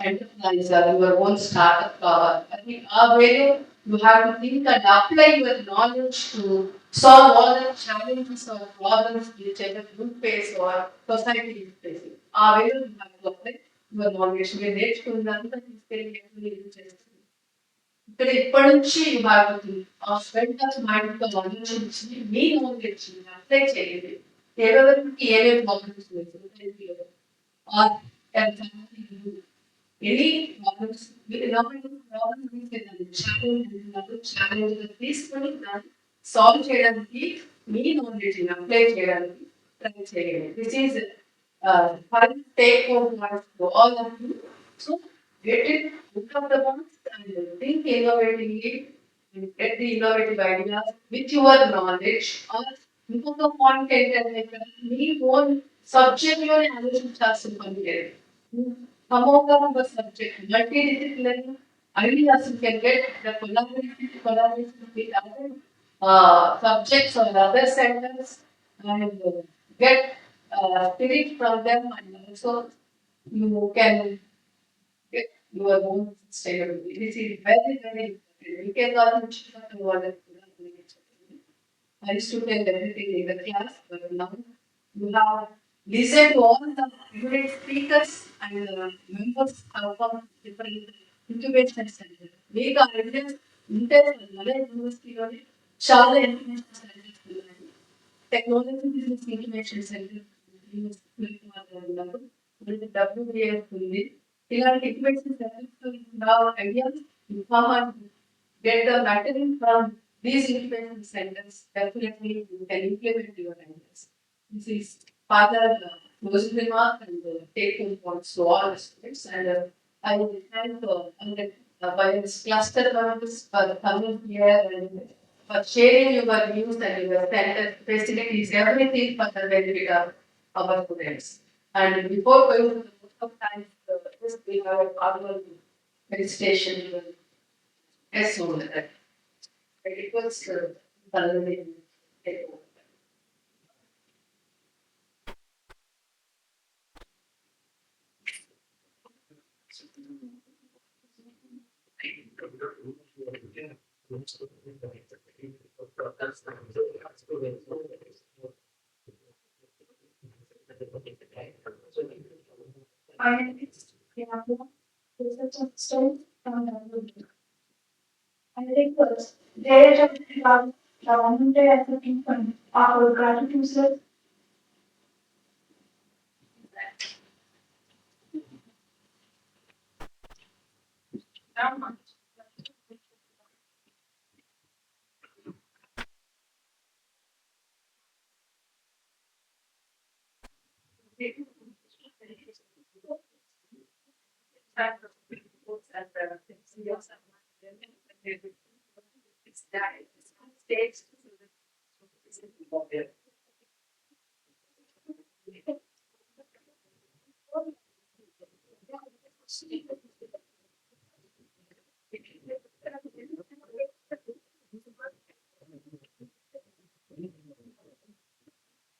enterprise or your own startup కావాలి. అది ఆ వేలో you have to think and apply your knowledge to solve all the challenges or problems which either you face or society is facing. ఆ వేలో you have to apply your knowledge. మీరు నేర్చుకున్నదంతా తీసుకెళ్ళి use చేస్తారు. ఇక్కడ ఇప్పటి నుంచి ఆ స్పెండ్ ఆఫ్ మైండ్ తో ఆలోచించి మీ నాలెడ్జ్ అప్లై చేయండి. ఎవరికి ఏమేమి ప్రాబ్లమ్స్ ఎనీ ప్రాబ్లమ్స్ ఛాలెంజ్ తీసుకొని దాన్ని సాల్వ్ చేయడానికి మీ నాలెడ్జ్ అప్లై చేయడానికి ట్రై చేయండి. This is take home points all of you. So get it, look up the ones and think innovatively and get the innovative ideas with your knowledge. Or ఇంకొక point ఏంటంటే మీ own subject లోనే ఆలోచించాల్సిన పని లేదు. సమోగ subject multi disciplinary ideas you can get the collaboration with other subjects or other centers and get spirit from them, and also you can get your own sustainability. This is very, very important. We can also I used to tell everything in the class, but now you have listened to all the great speakers and members have come different incubation centers. మీకు ఆ evidence ఉంటే మన యూనివర్సిటీలోనే చాలా incubation centres ఉన్నాయి. Technology business incubation centre ఉన్నప్పుడు WBIF ఉంది. ఇలాంటి incubation centres ideas get the material from these incubation centers. Definitely you can implement your ideas. This is further closing remark and take home points to all the students. And I will thank BIONEST cluster members for coming here and for sharing your views and your center facilities, everything for the benefit of our students. And before going to the book of times, just we have a formal registration. Yes, so that. It was take over. I request they have the as a people our gratitude, sir.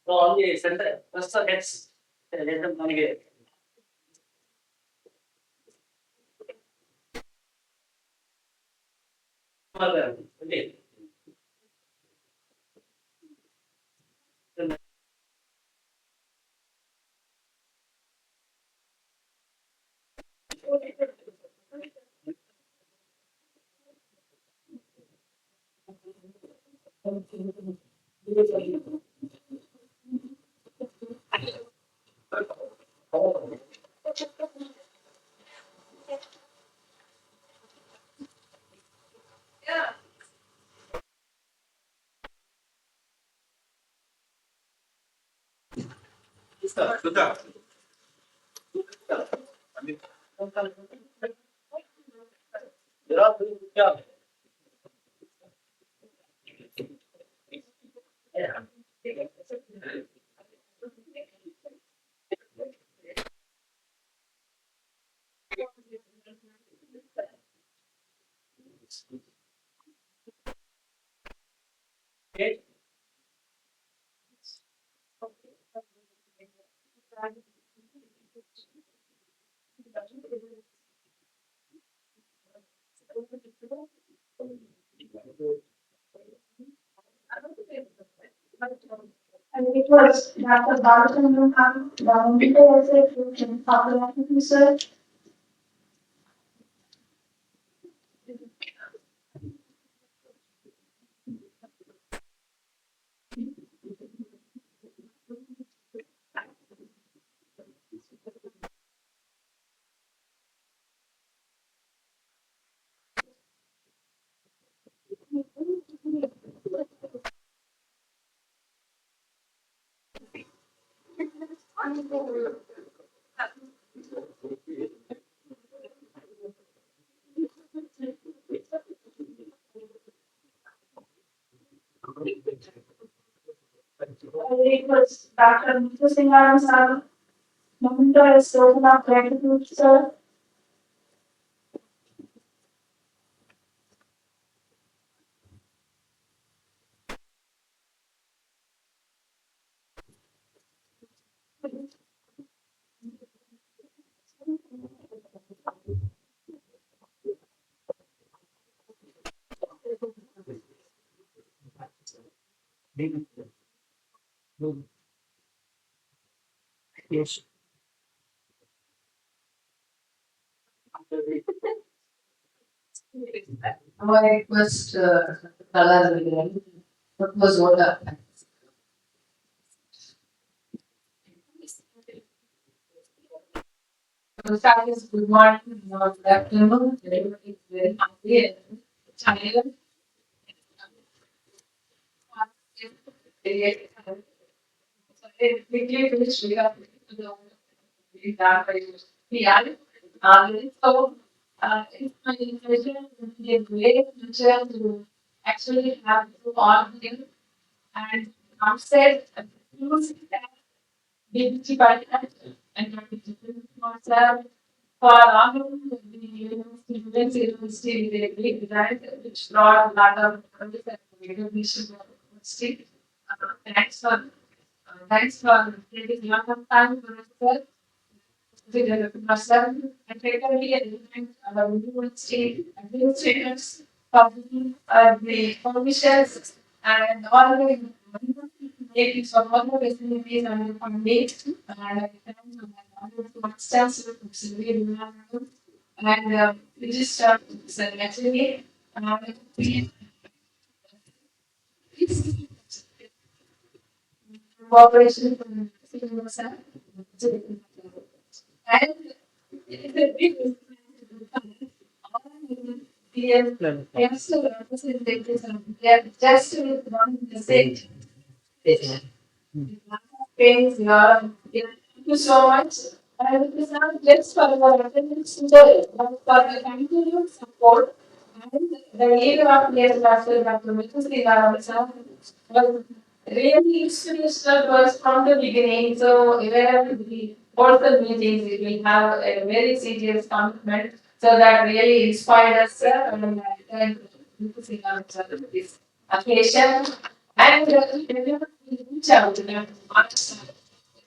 So on the center, first the heads, let them navigate. Okay. Yeah. And it was Dr. Balachandran, the medical executive officer. It was Dr. Mr. Singaram sir, Momental token of gratitude, sir. Now I request Kala what was water. The fact is, good morning, good afternoon, everybody is very hungry and tired. Quickly finish, we have to do that by PR. So, it's my pleasure to be a great pleasure to actually have you all here. And outside, use that DBT-BIRAC and myself for all the university related grant which brought a lot of recognition of the university. Thanks for taking a lot of time for us, with myself and faculty and our university administrators for the permissions and all the making of all the facilities and the funding and I thank my extensive and register actually we cooperation from the and it's a big yes, representatives they are just with one message. Thank you so much. And it is not just for our attendance today, but for the continued support and the leader of the Master Dr. Mr. was really inspirational to us from the beginning. So whenever we hold the meetings, we have a very serious commitment. So that really inspired us, and I thank Mr. Singaram sir for this occasion. And whenever we reach out to them,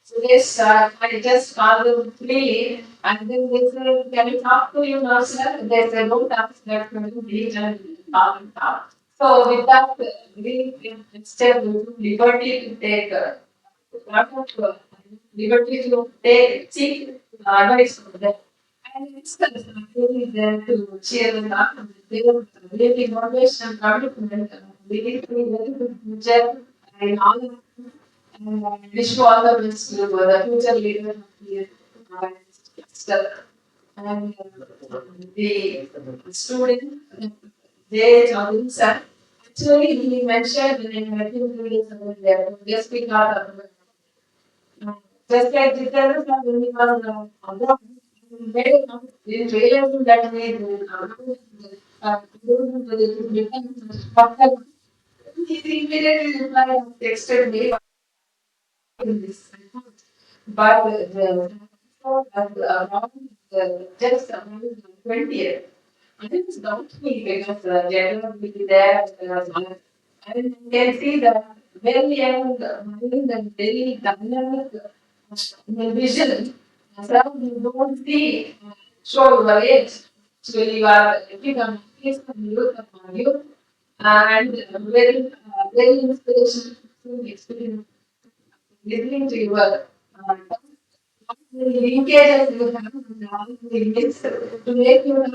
so this, I just call them freely, and then they say, can we talk to you now, sir? They say, no, that's that can be and call them talk. So with that, we instead liberty to take lot of liberty to take seek advice from them. And it's really there to cheer them up. They will really motivation and commitment. We need to be very good future and all of and wish you all the best to the future leader of the stuff. And the student, they Chandran sir, actually he mentioned in a few videos over there, yes, we got Just like Jitendra sir, when he was abroad, he made a note, we realized that we he immediately replied, texted me in this. But around just around 20th, I think it's doubtful because general will be there. And you can see that very young mind and very dynamic vision. So you don't see show your age. So you are become youth upon you and very inspirational experience listening to your linkages you have now links to make your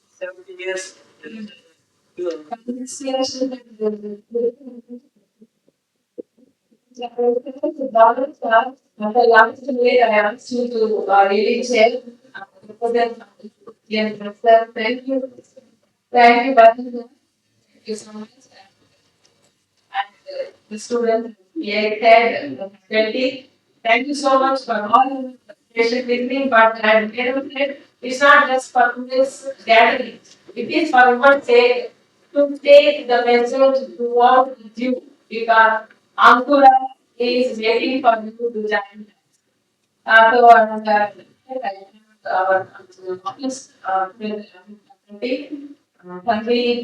70 years. Last minute, I asked you to really share. Represent. Yes, sir. Thank you. Thank you, Bhajan. Thank you so much. And the students, PA faculty, thank you so much for all your patient listening. But as Neru said, it's not just for this gathering. It is for your sake to take the message to walk with you because Ankura is waiting for you to join. So, our office, country,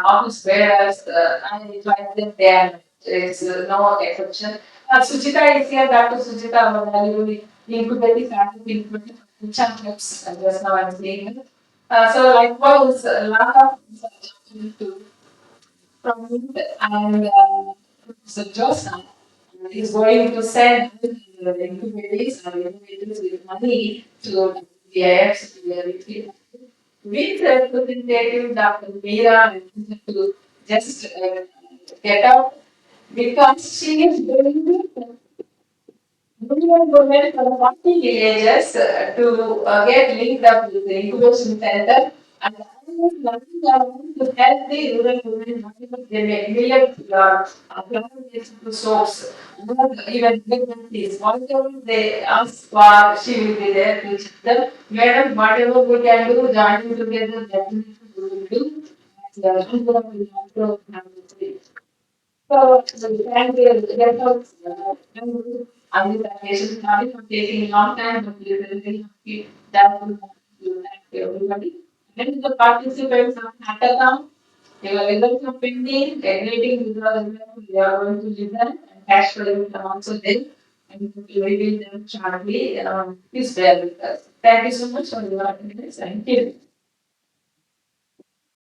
office whereas I tried them there. It's no exception. Sujita is here, Dr. Sujita, our valuable incubating scientific champions, just now I'm saying it. So likewise, a lot of to from him and Professor Joseph is going to send the incubators or incubators with money to BIF with representative Dr. Meera to just get out because she is doing it. We are going for 40 villages to get linked up with the incubation center and I was working around to help the rural women because they make millet plant-based soaps, even pregnancies. Whatever they ask for, she will be there to teach them. Madam, whatever we can do, joining together, definitely we will do. And will also have the so, thank you, efforts, on this occasion, sorry for taking long time, but we are very happy that we thank you everybody. And the participants of hackathon, your results are pending, generating results, we are going to listen and cash flow are also there. And we will them shortly, please bear with us. Thank you so much for your attendance. Thank you.